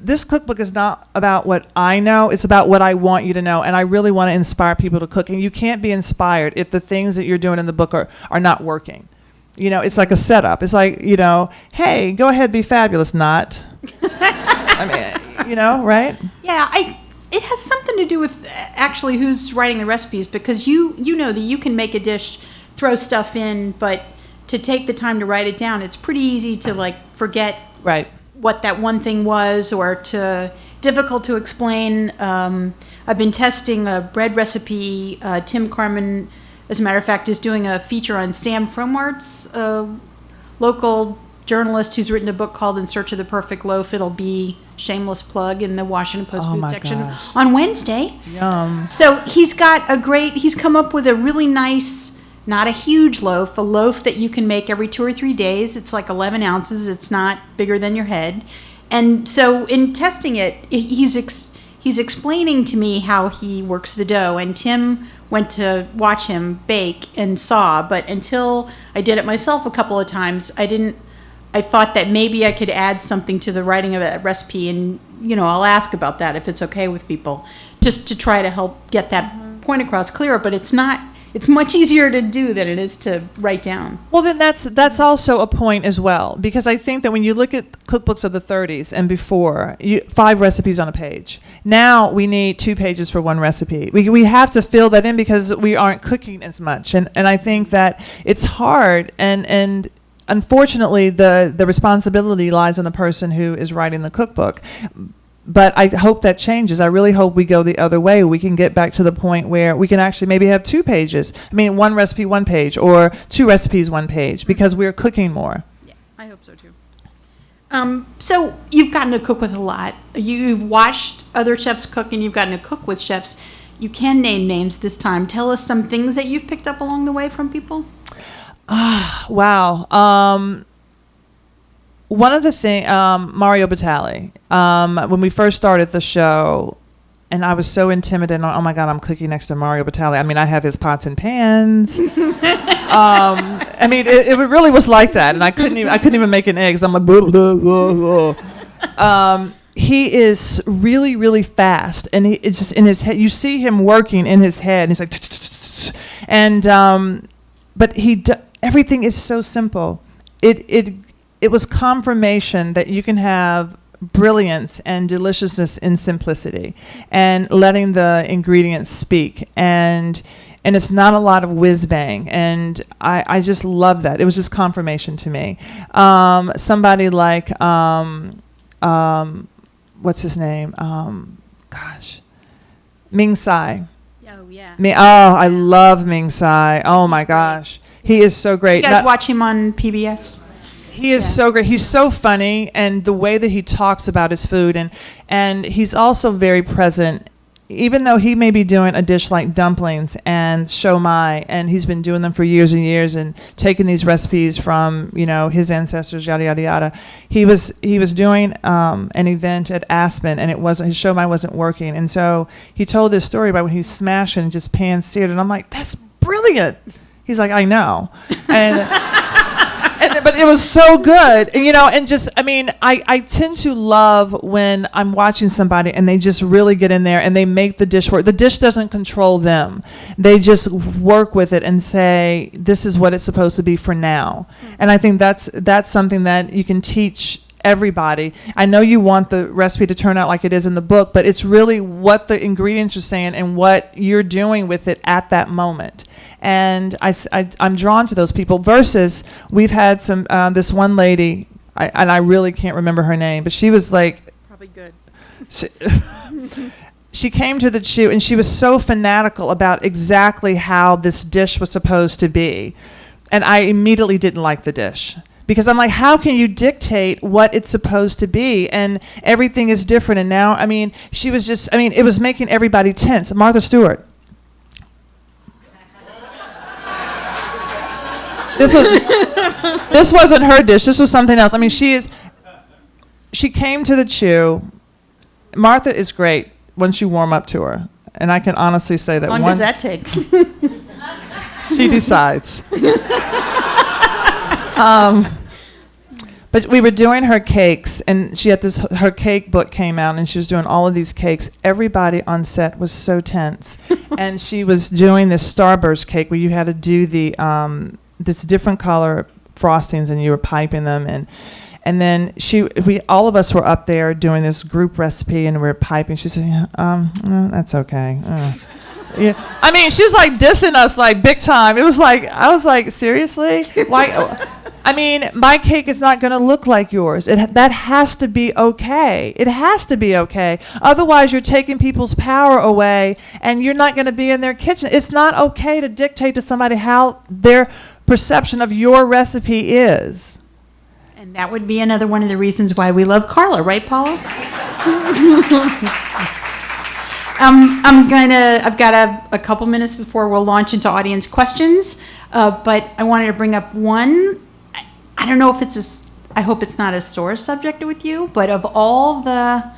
this cookbook is not about what I know. It's about what I want you to know, and I really want to inspire people to cook. And you can't be inspired if the things that you're doing in the book are not working. It's like a setup. It's like, hey, go ahead, be fabulous. Not. I mean, right? Yeah, it has something to do with actually who's writing the recipes, because you know that you can make a dish, throw stuff in, but to take the time to write it down, it's pretty easy to forget what that one thing was, or difficult to explain. I've been testing a bread recipe. Tim Carmen, as a matter of fact, is doing a feature on Sam Fromart's local journalist who's written a book called In Search of the Perfect Loaf. It'll be shameless plug in the Washington Post food section on Wednesday. Yum. So he's come up with a really nice, not a huge loaf, a loaf that you can make every 2 or 3 days. It's like 11 ounces. It's not bigger than your head. And so in testing it, he's explaining to me how he works the dough. And Tim went to watch him bake and saw, but until I did it myself a couple of times, I thought that maybe I could add something to the writing of a recipe, and I'll ask about that if it's okay with people, just to try to help get that point across clearer, but it's not. It's much easier to do than it is to write down. Well, then that's also a point as well, because I think that when you look at cookbooks of the 30s and before, 5 recipes on a page. Now we need 2 pages for 1 recipe. We have to fill that in because we aren't cooking as much, and I think that it's hard, and unfortunately the responsibility lies on the person who is writing the cookbook. But I hope that changes. I really hope we go the other way. We can get back to the point where we can actually maybe have 2 pages. I mean, 1 recipe, 1 page, or 2 recipes, 1 page, because we're cooking more. Yeah, I hope so too. So you've gotten to cook with a lot. You've watched other chefs cook, and you've gotten to cook with chefs. You can name names this time. Tell us some things that you've picked up along the way from people. Wow. One of the things, Mario Batali, when we first started the show, and I was so intimidated, oh my God, I'm cooking next to Mario Batali. I mean, I have his pots and pans. I mean, it really was like that, and I couldn't even make an egg, 'cause I'm like, blah, blah, blah, blah. He is really, really fast, and it's just in his head. You see him working in his head, and he's like, and but everything is so simple. It was confirmation that you can have brilliance and deliciousness in simplicity, and letting the ingredients speak, and it's not a lot of whiz bang, and I just love that. It was just confirmation to me. Somebody like what's his name? Ming Tsai. Oh yeah. I love Ming Tsai. Oh my gosh, he is so great. You guys watch him on PBS? He is so great. He's so funny, and the way that he talks about his food, and he's also very present, even though he may be doing a dish like dumplings and shomai, and he's been doing them for years and years, and taking these recipes from his ancestors, yada yada yada. He was doing an event at Aspen, and his shomai wasn't working, and so he told this story about when he smashed it and just pan seared, and I'm like, that's brilliant. He's like, I know, and. But it was so good, and I tend to love when I'm watching somebody and they just really get in there and they make the dish work. The dish doesn't control them; they just work with it and say, "This is what it's supposed to be for now." Mm-hmm. And I think that's something that you can teach everybody. I know you want the recipe to turn out like it is in the book, but it's really what the ingredients are saying and what you're doing with it at that moment. And I'm drawn to those people, versus we've had some, this one lady, and I really can't remember her name, but she was like... Probably good. She came to the shoot, and she was so fanatical about exactly how this dish was supposed to be. And I immediately didn't like the dish. Because I'm like, how can you dictate what it's supposed to be? And everything is different. And now, she was just, it was making everybody tense. Martha Stewart. This wasn't her dish. This was something else. She came to the chew. Martha is great once you warm up to her. And I can honestly say that. How long does that take? She decides. But we were doing her cakes, and she had her cake book came out, and she was doing all of these cakes. Everybody on set was so tense. And she was doing this Starburst cake where you had to do the this different color frostings, and you were piping them, and then all of us were up there doing this group recipe, and we were piping. She said, that's okay. Yeah. She's like dissing us like big time. I was like, seriously? Why? My cake is not going to look like yours. That has to be okay. It has to be okay. Otherwise, you're taking people's power away, and you're not going to be in their kitchen. It's not okay to dictate to somebody how their perception of your recipe is. And that would be another one of the reasons why we love Carla, right, Paula? I've got a couple minutes before we'll launch into audience questions, but I wanted to bring up one. I don't know if I hope it's not a sore subject with you, but of all the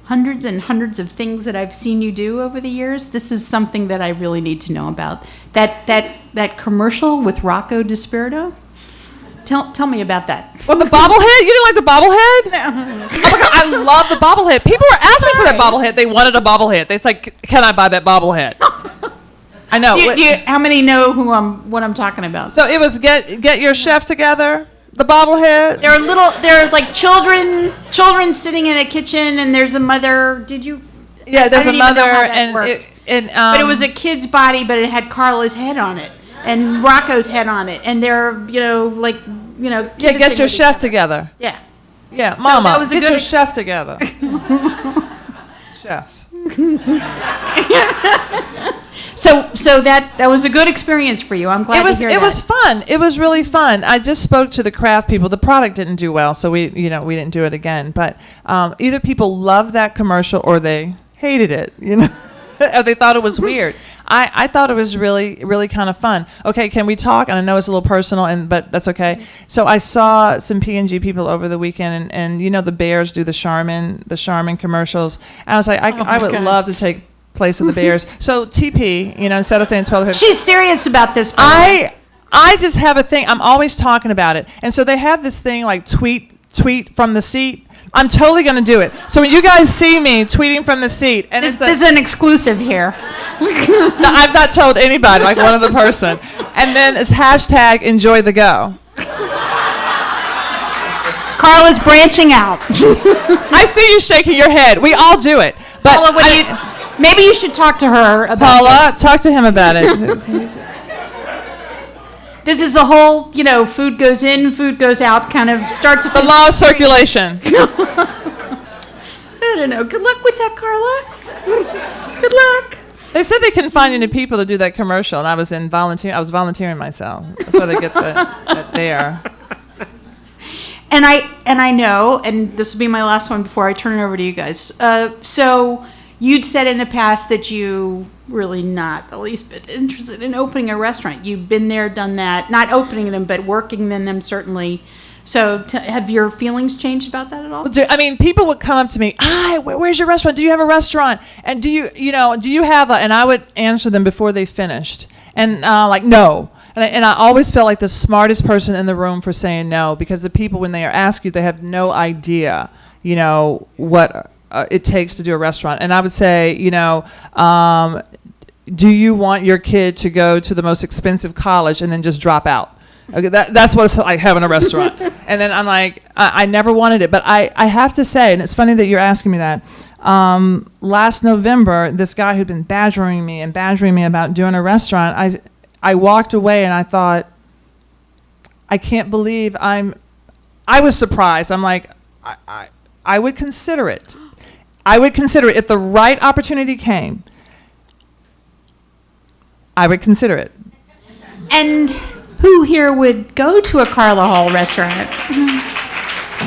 hundreds and hundreds of things that I've seen you do over the years, this is something that I really need to know about. That commercial with Rocco DiSpirito. Tell me about that. Well, the bobblehead? You didn't like the bobblehead? No. Oh my God, I love the bobblehead. People were asking for that bobblehead. They wanted a bobblehead. They said, "Can I buy that bobblehead?" I know. How many know what I'm talking about? So it was get your chef together, the bobblehead. They're like children sitting in a kitchen, and there's a mother. Did you? Yeah, there's a mother, but it was a kid's body, but it had Carla's head on it and Rocco's head on it, and they're get your chef together. Yeah. Yeah, So Mama, that was get your chef together. Chef. So that was a good experience for you. I'm glad to hear that. It was fun. It was really fun. I just spoke to the craft people. The product didn't do well, so we didn't do it again. But either people loved that commercial or they hated it. Or they thought it was weird. I thought it was really, really kind of fun. Okay, can we talk? And I know it's a little personal, but that's okay. So I saw some P&G people over the weekend, and the Bears do the Charmin commercials. And I was like, I would love to take place of the Bears. So TP, instead of saying 12. She's serious about this. I just have a thing. I'm always talking about it. And so they have this thing like tweet from the seat. I'm totally going to do it. So when you guys see me tweeting from the seat, and this is an exclusive here. No, I've not told anybody, like one other person. And then it's hashtag enjoy the go. Carla's branching out. I see you shaking your head. We all do it. But Paula, maybe you should talk to her about Paula, talk to him about it. This is a whole, food goes in, food goes out, kind of start to the law of circulation. I don't know. Good luck with that, Carla. Good luck. They said they couldn't find any people to do that commercial, and I was volunteering myself. That's why they get that there. And I know, and this will be my last one before I turn it over to you guys. So you'd said in the past that you really not the least bit interested in opening a restaurant. You've been there, done that, not opening them, but working in them certainly. So have your feelings changed about that at all? People would come up to me, where's your restaurant? Do you have a restaurant? And do you have a, and I would answer them before they finished. And no. And I always felt like the smartest person in the room for saying no, because the people, when they ask you, they have no idea, what it takes to do a restaurant. And I would say, do you want your kid to go to the most expensive college and then just drop out? Okay, that's what it's like having a restaurant. And then I'm like, I never wanted it. But I have to say, and it's funny that you're asking me that, last November, this guy who'd been badgering me about doing a restaurant, I walked away and I thought, I can't believe I was surprised. I'm like, I would consider it. I would consider it if the right opportunity came. I would consider it. And who here would go to a Carla Hall restaurant?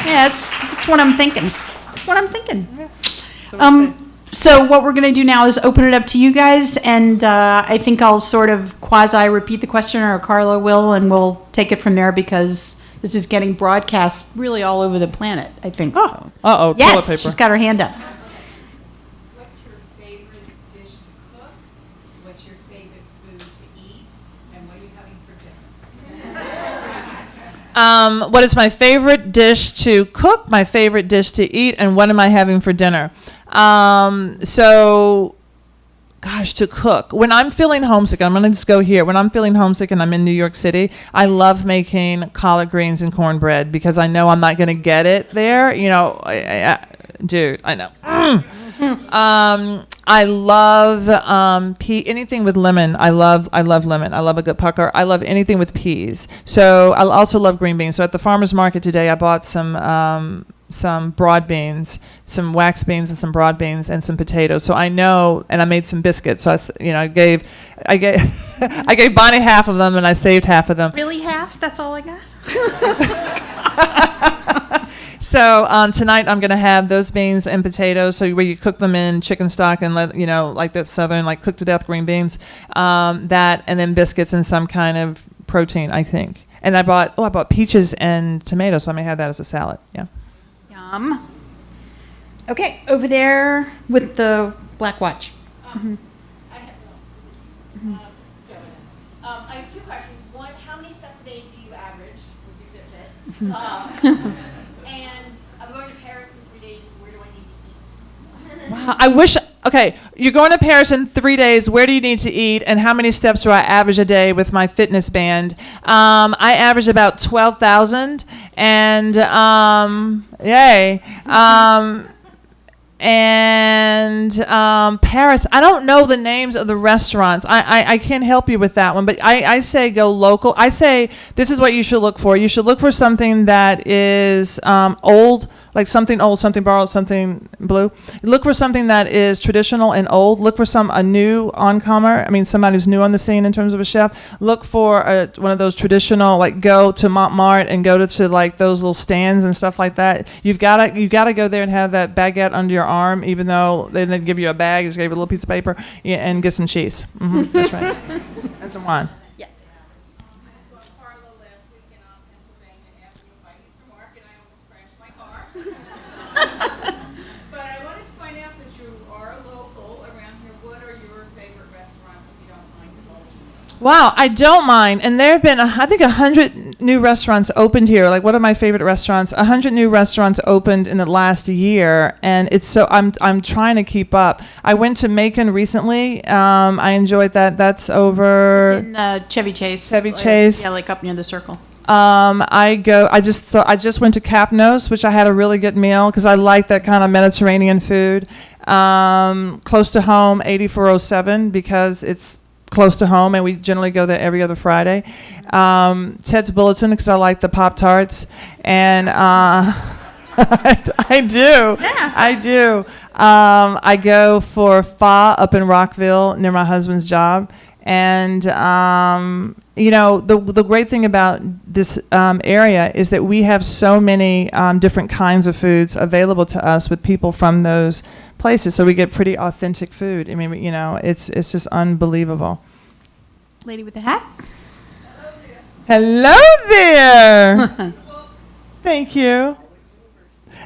Yeah, that's what I'm thinking. That's what I'm thinking. Yeah. So what we're going to do now is open it up to you guys, and I think I'll sort of quasi-repeat the question, or Carla will, and we'll take it from there, because this is getting broadcast really all over the planet, I think. Oh, uh-oh, yes, toilet paper. She's got her hand up. What's your favorite dish to cook? What's your favorite food to eat? And what are you having for dinner? What is my favorite dish to cook, my favorite dish to eat, and what am I having for dinner? To cook. When I'm feeling homesick, I'm going to just go here. When I'm feeling homesick and I'm in New York City, I love making collard greens and cornbread, because I know I'm not going to get it there. Dude, I know. I love anything with lemon. I love lemon. I love a good pucker. I love anything with peas. So I also love green beans. So at the farmer's market today, I bought some broad beans, some wax beans and some broad beans, and some potatoes. So I know, and I made some biscuits. So I gave I gave Bonnie half of them, and I saved half of them. Really, half? That's all I got? So tonight I'm gonna have those beans and potatoes. So where you cook them in chicken stock and like that southern, like cooked to death green beans, that, and then biscuits and some kind of protein, I think. And I bought peaches and tomatoes, so I may have that as a salad. Yeah. Yum. Okay, over there with the black watch. I have two questions. One, how many steps a day do you average with your Fitbit? And I'm going to Paris in 3 days. Where do I need to eat? Wow. I wish Okay, you're going to Paris in 3 days. Where do you need to eat, and how many steps do I average a day with my fitness band? I average about 12,000, and yay. Paris, I don't know the names of the restaurants. I can't help you with that one, but I say go local. I say this is what you should look for. You should look for something that is old, like something old, something borrowed, something blue. Look for something that is traditional and old. Look for a new oncomer. I mean, somebody who's new on the scene in terms of a chef. Look for one of those traditional, like go to Montmartre and go to like those little stands and stuff like that. You've got to go there and have that baguette under your arm, even though they didn't give you a bag, just gave you a little piece of paper, and get some cheese. That's right. And some wine. Yes. I saw Carla last weekend on Pennsylvania Avenue by Easter Market. I almost crashed my car. But I wanted to find out, since you are a local around here, what are your favorite restaurants, if you don't mind divulging? Wow, I don't mind. And there have been, I think, 100 new restaurants opened here. Like, what are my favorite restaurants? 100 new restaurants opened in the last year, and it's so I'm trying to keep up. I went to Macon recently. I enjoyed that. That's over. It's in Chevy Chase. Chevy Chase. Yeah, like up near the Circle. I just went to Capnos, which I had a really good meal because I like that kind of Mediterranean food. Close to home, 8407, because it's close to home, and we generally go there every other Friday. Ted's Bulletin, because I like the Pop-Tarts, and I do. Yeah. I do. I go for pho up in Rockville near my husband's job. And, the great thing about this area is that we have so many different kinds of foods available to us with people from those places. So we get pretty authentic food. I mean, it's just unbelievable. Lady with the hat. Hello there. Thank you.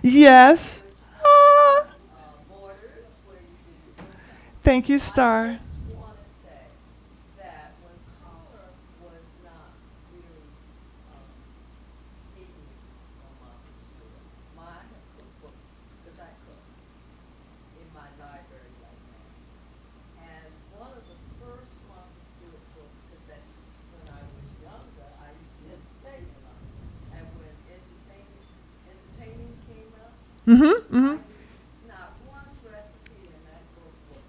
Yes. Thank you, Star. Mm-hmm. Mm-hmm. Not one recipe in that cookbook.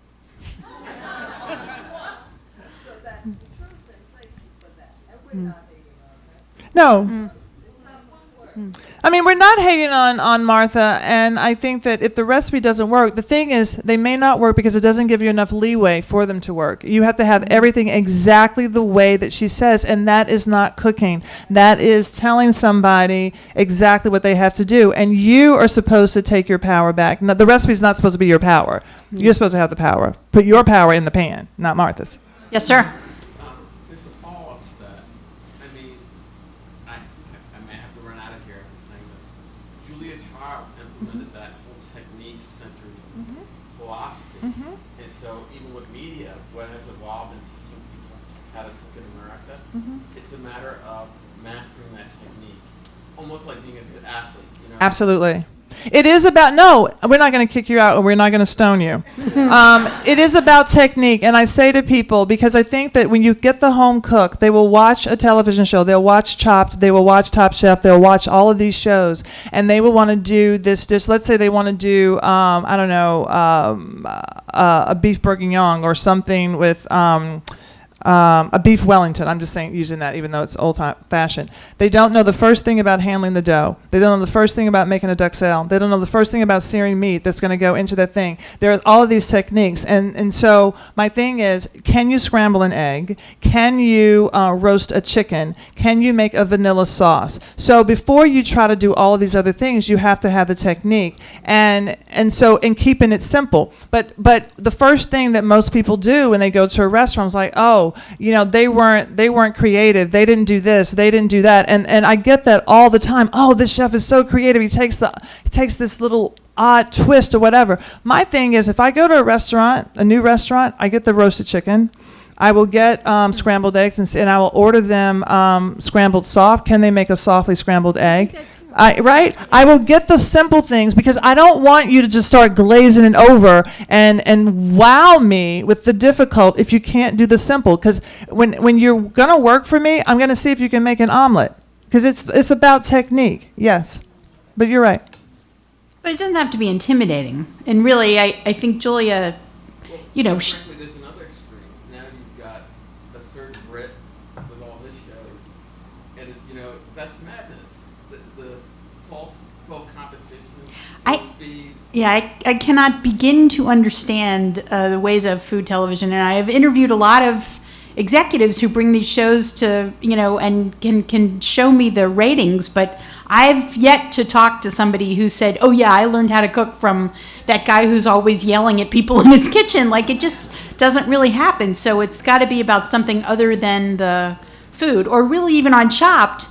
So that's the truth, and thank you for that. And we're not hating on that. No. It's not one word. I mean, we're not hating on Martha, and I think that if the recipe doesn't work, the thing is they may not work because it doesn't give you enough leeway for them to work. You have to have everything exactly the way that she says, and that is not cooking. That is telling somebody exactly what they have to do, and you are supposed to take your power back. No, the recipe is not supposed to be your power. You're supposed to have the power. Put your power in the pan, not Martha's. Yes, sir. There's a follow-up to that. I mean, I may have to run out of here after saying this. Julia Child implemented that whole technique-centered philosophy. And so even with media, what has evolved in teaching people how to cook in America, it's a matter of mastering that technique. Almost like being a good athlete, Absolutely. It is about, no, we're not going to kick you out or we're not going to stone you. It is about technique. And I say to people, because I think that when you get the home cook, they will watch a television show, they'll watch Chopped, they will watch Top Chef, they'll watch all of these shows, and they will want to do this dish. Let's say they want to do, a beef bourguignon or something with a beef Wellington. I'm just saying, using that, even though it's old-fashioned. They don't know the first thing about handling the dough. They don't know the first thing about making a duxelle. They don't know the first thing about searing meat that's going to go into that thing. There are all of these techniques. And so my thing is, can you scramble an egg? Can you roast a chicken? Can you make a vanilla sauce? So before you try to do all of these other things, you have to have the technique. And so in keeping it simple. But the first thing that most people do when they go to a restaurant is like, oh, they weren't creative. They didn't do this. They didn't do that. And I get that all the time. Oh, this chef is so creative. He takes this little odd twist or whatever. My thing is, if I go to a new restaurant, I get the roasted chicken. I will get scrambled eggs and I will order them scrambled soft. Can they make a softly scrambled egg? I will get the simple things because I don't want you to just start glazing it over and wow me with the difficult if you can't do the simple. Because when you're gonna work for me, I'm gonna see if you can make an omelet. Because it's about technique, yes. But you're right. But it doesn't have to be intimidating. And really, I think Julia, you know, Frankly, there's another extreme. Now you've got a certain Brit with all his shows, and that's madness. The false competition, full speed. Yeah, I cannot begin to understand the ways of food television, and I have interviewed a lot of executives who bring these shows to, and can show me the ratings, but I've yet to talk to somebody who said, oh yeah, I learned how to cook from that guy who's always yelling at people in his kitchen. Like, it just doesn't really happen. So it's got to be about something other than the food, or really even on Chopped,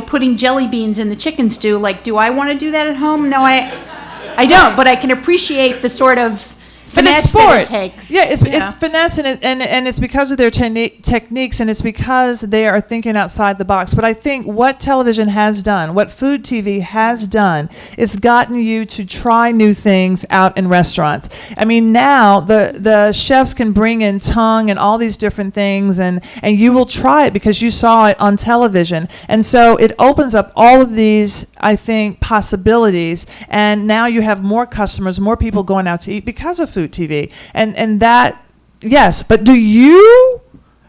putting jelly beans in the chicken stew. Like, do I want to do that at home? No, I don't, but I can appreciate the sort of finesse that it takes. Yeah, it's finesse, and it's because of their techniques, and it's because they are thinking outside the box. But I think what television has done, what food TV has done, is gotten you to try new things out in restaurants. I mean, now the chefs can bring in tongue and all these different things, and you will try it because you saw it on television. And so it opens up all of these, I think, possibilities, and now you have more customers, more people going out to eat because of food TV. And that, yes, but do you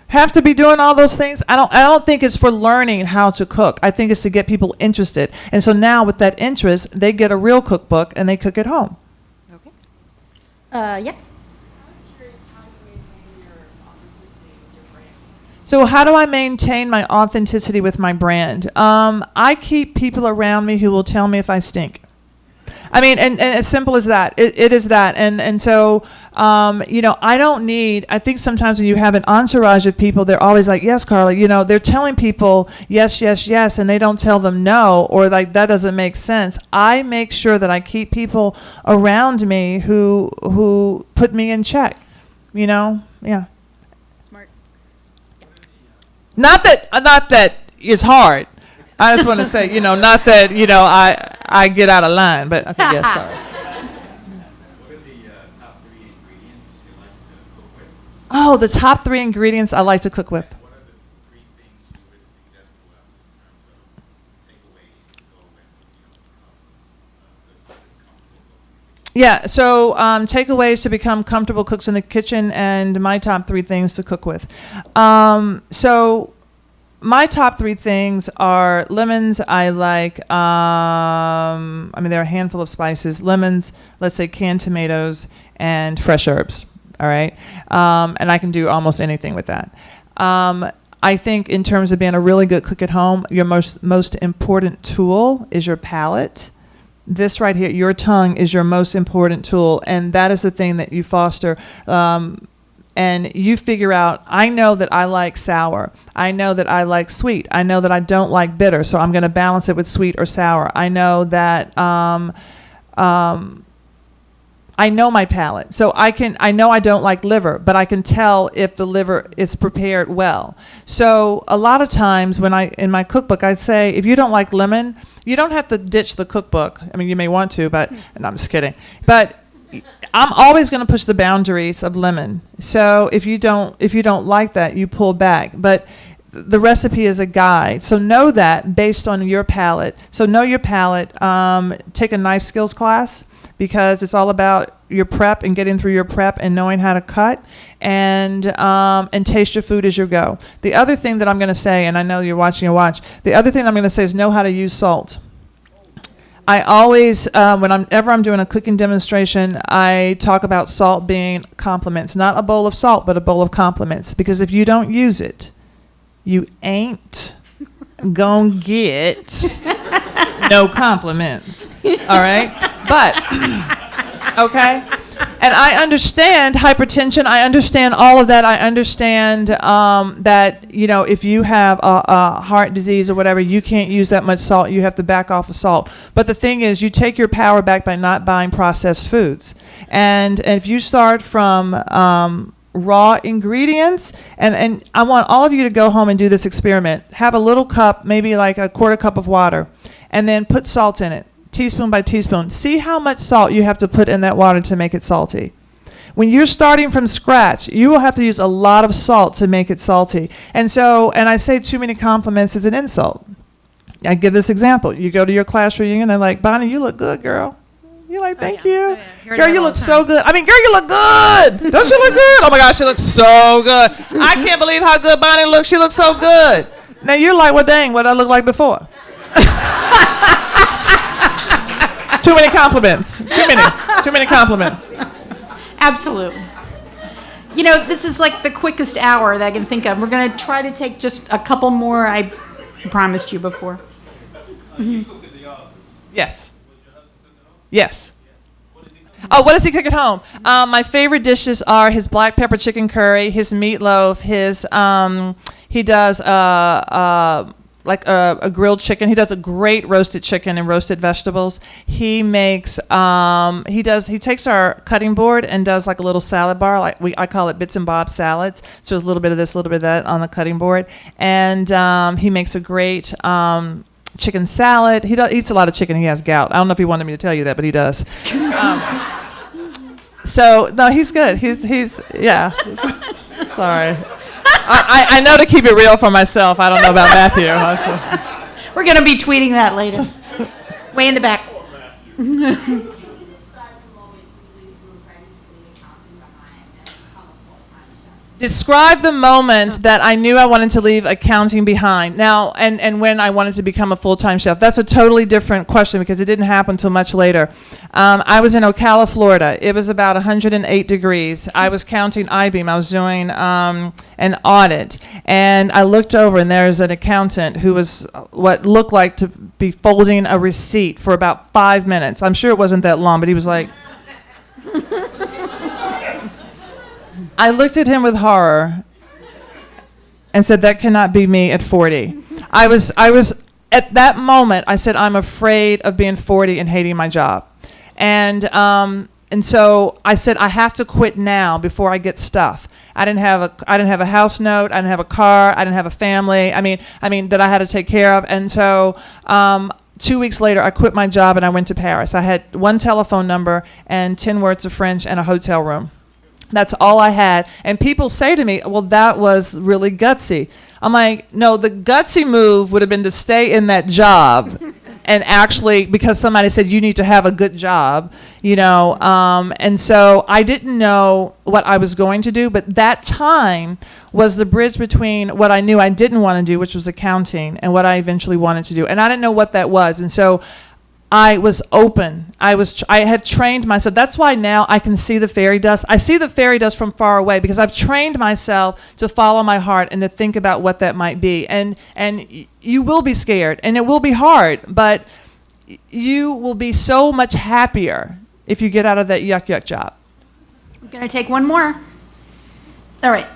have to be doing all those things? I don't think it's for learning how to cook. I think it's to get people interested. And so now with that interest, they get a real cookbook and they cook at home. Okay. Yeah. So how do I maintain my authenticity with my brand? I keep people around me who will tell me if I stink. I mean, and as simple as that, it is that. And so, I don't need, I think sometimes when you have an entourage of people, they're always like, yes, Carla, they're telling people yes, yes, yes, and they don't tell them no, or like, that doesn't make sense. I make sure that I keep people around me who put me in check, yeah. Smart. Not that it's hard. I just want to say, not that, I get out of line, but okay, yes, sorry. What are the top 3 ingredients you like to cook with? Oh, the top 3 ingredients I like to cook with. What are the 3 things you would suggest to us in terms of takeaways to go with, good, comfortable cooking? Yeah, so takeaways to become comfortable cooks in the kitchen, and my top 3 things to cook with. So my top 3 things are lemons. I like, there are a handful of spices. Lemons, let's say canned tomatoes, and fresh herbs, all right? And I can do almost anything with that. I think in terms of being a really good cook at home, your most important tool is your palate. This right here, your tongue, is your most important tool, and that is the thing that you foster. And you figure out, I know that I like sour. I know that I like sweet. I know that I don't like bitter, so I'm going to balance it with sweet or sour. I know that I know my palate. So I know I don't like liver, but I can tell if the liver is prepared well. So a lot of times in my cookbook, I say, if you don't like lemon, you don't have to ditch the cookbook. I mean, you may want to, but, and I'm just kidding. But I'm always going to push the boundaries of lemon. So if you don't like that, you pull back. But the recipe is a guide. So know that based on your palate. So know your palate. Take a knife skills class, because it's all about your prep and getting through your prep and knowing how to cut, and taste your food as you go. The other thing that I'm going to say, and I know you're watching a watch, the other thing I'm going to say is know how to use salt. I always, whenever I'm doing a cooking demonstration, I talk about salt being compliments. Not a bowl of salt, but a bowl of compliments. Because if you don't use it, you ain't gonna get no compliments. All right? But, okay? And I understand hypertension. I understand all of that. I understand that, if you have a heart disease or whatever, you can't use that much salt. You have to back off of salt. But the thing is, you take your power back by not buying processed foods. And if you start from raw ingredients, and I want all of you to go home and do this experiment. Have a little cup, maybe like a quarter cup of water, and then put salt in it, teaspoon by teaspoon. See how much salt you have to put in that water to make it salty. When you're starting from scratch, you will have to use a lot of salt to make it salty. And I say too many compliments is an insult. I give this example. You go to your class reunion, they're like, Bonnie, you look good, girl. You're like, thank you. Girl, you look so good. I mean, girl, you look good. Don't you look good? Oh my gosh, she looks so good. I can't believe how good Bonnie looks. She looks so good. Now you're like, well, dang, what I looked like before. Too many compliments. Too many compliments. Absolutely. You know, this is like the quickest hour that I can think of. We're going to try to take just a couple more. I promised you before. Yes. Yes. Oh, what does he cook at home? My favorite dishes are his black pepper chicken curry, his meatloaf, he does like a grilled chicken. He does a great roasted chicken and roasted vegetables. He makes he takes our cutting board and does like a little salad bar, I call it bits and bobs salads. So there's a little bit of this, a little bit of that on the cutting board, and he makes a great chicken salad. He eats a lot of chicken. He has gout. I don't know if he wanted me to tell you that, but he does. So no, he's good. He's yeah. Sorry. I know to keep it real for myself. I don't know about Matthew. We're going to be tweeting that later. Way in the back. Describe the moment that I knew I wanted to leave accounting behind. Now, and when I wanted to become a full-time chef. That's a totally different question because it didn't happen until much later. I was in Ocala, Florida. It was about 108 degrees. I was counting I-beam. I was doing an audit. And I looked over, and there's an accountant who was what looked like to be folding a receipt for about 5 minutes. I'm sure it wasn't that long, but he was like... I looked at him with horror and said, that cannot be me at 40. I was at that moment, I said, I'm afraid of being 40 and hating my job. And so I said, I have to quit now before I get stuff. I didn't have a house note. I didn't have a car. I didn't have a family. I mean that I had to take care of. And so 2 weeks later, I quit my job and I went to Paris. I had one telephone number and 10 words of French and a hotel room. That's all I had. And people say to me, well, that was really gutsy. I'm like, no, the gutsy move would have been to stay in that job and actually, because somebody said you need to have a good job, and so I didn't know what I was going to do, but that time was the bridge between what I knew I didn't want to do, which was accounting, and what I eventually wanted to do. And I didn't know what that was. And so I was open. I had trained myself. That's why now I can see the fairy dust. I see the fairy dust from far away because I've trained myself to follow my heart and to think about what that might be. And you will be scared and it will be hard, but you will be so much happier if you get out of that yuck job. I'm going to take one more. All right.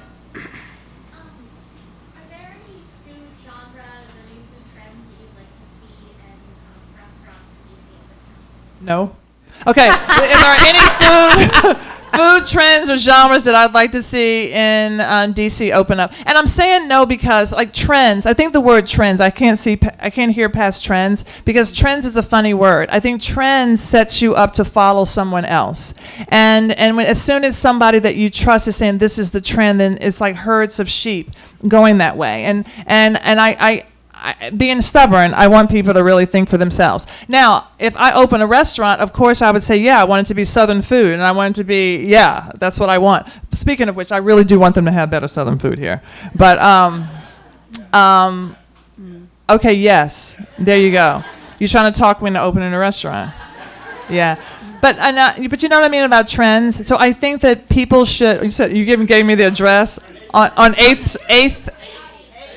No. Okay. Is there any food trends or genres that I'd like to see in DC open up? And I'm saying no because like trends. I think the word trends. I can't hear past trends because trends is a funny word. I think trends sets you up to follow someone else. And as soon as somebody that you trust is saying this is the trend, then it's like herds of sheep going that way. And I being stubborn, I want people to really think for themselves. Now, if I open a restaurant, of course I would say, yeah, I want it to be Southern food, and I want it to be, yeah, that's what I want. Speaking of which, I really do want them to have better Southern food here. But, okay, yes, there you go. You're trying to talk me into opening a restaurant. Yeah. But you know what I mean about trends? So I think that people should, you gave me the address on 8th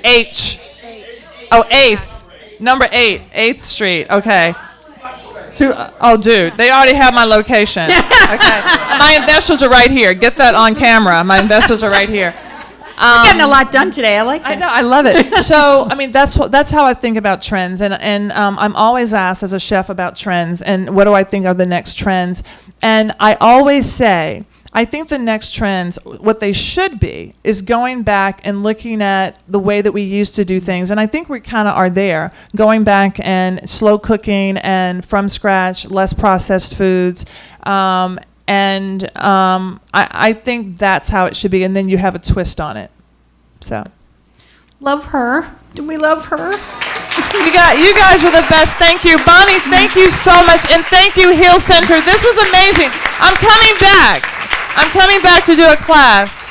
H. Oh, 8th. Number 8. 8th Street. Okay. Oh, dude. They already have my location. Okay. My investors are right here. Get that on camera. My investors are right here. You're getting a lot done today. I like that. I know. I love it. So, I mean, that's how I think about trends. And I'm always asked as a chef about trends and what do I think are the next trends. And I always say, I think the next trends, what they should be, is going back and looking at the way that we used to do things. And I think we kind of are there, going back and slow cooking and from scratch, less processed foods. I think that's how it should be. And then you have a twist on it. So, Love her. Do we love her? you guys were the best. Thank you. Bonnie, thank you so much. And thank you, Heal Center. This was amazing. I'm coming back to do a class.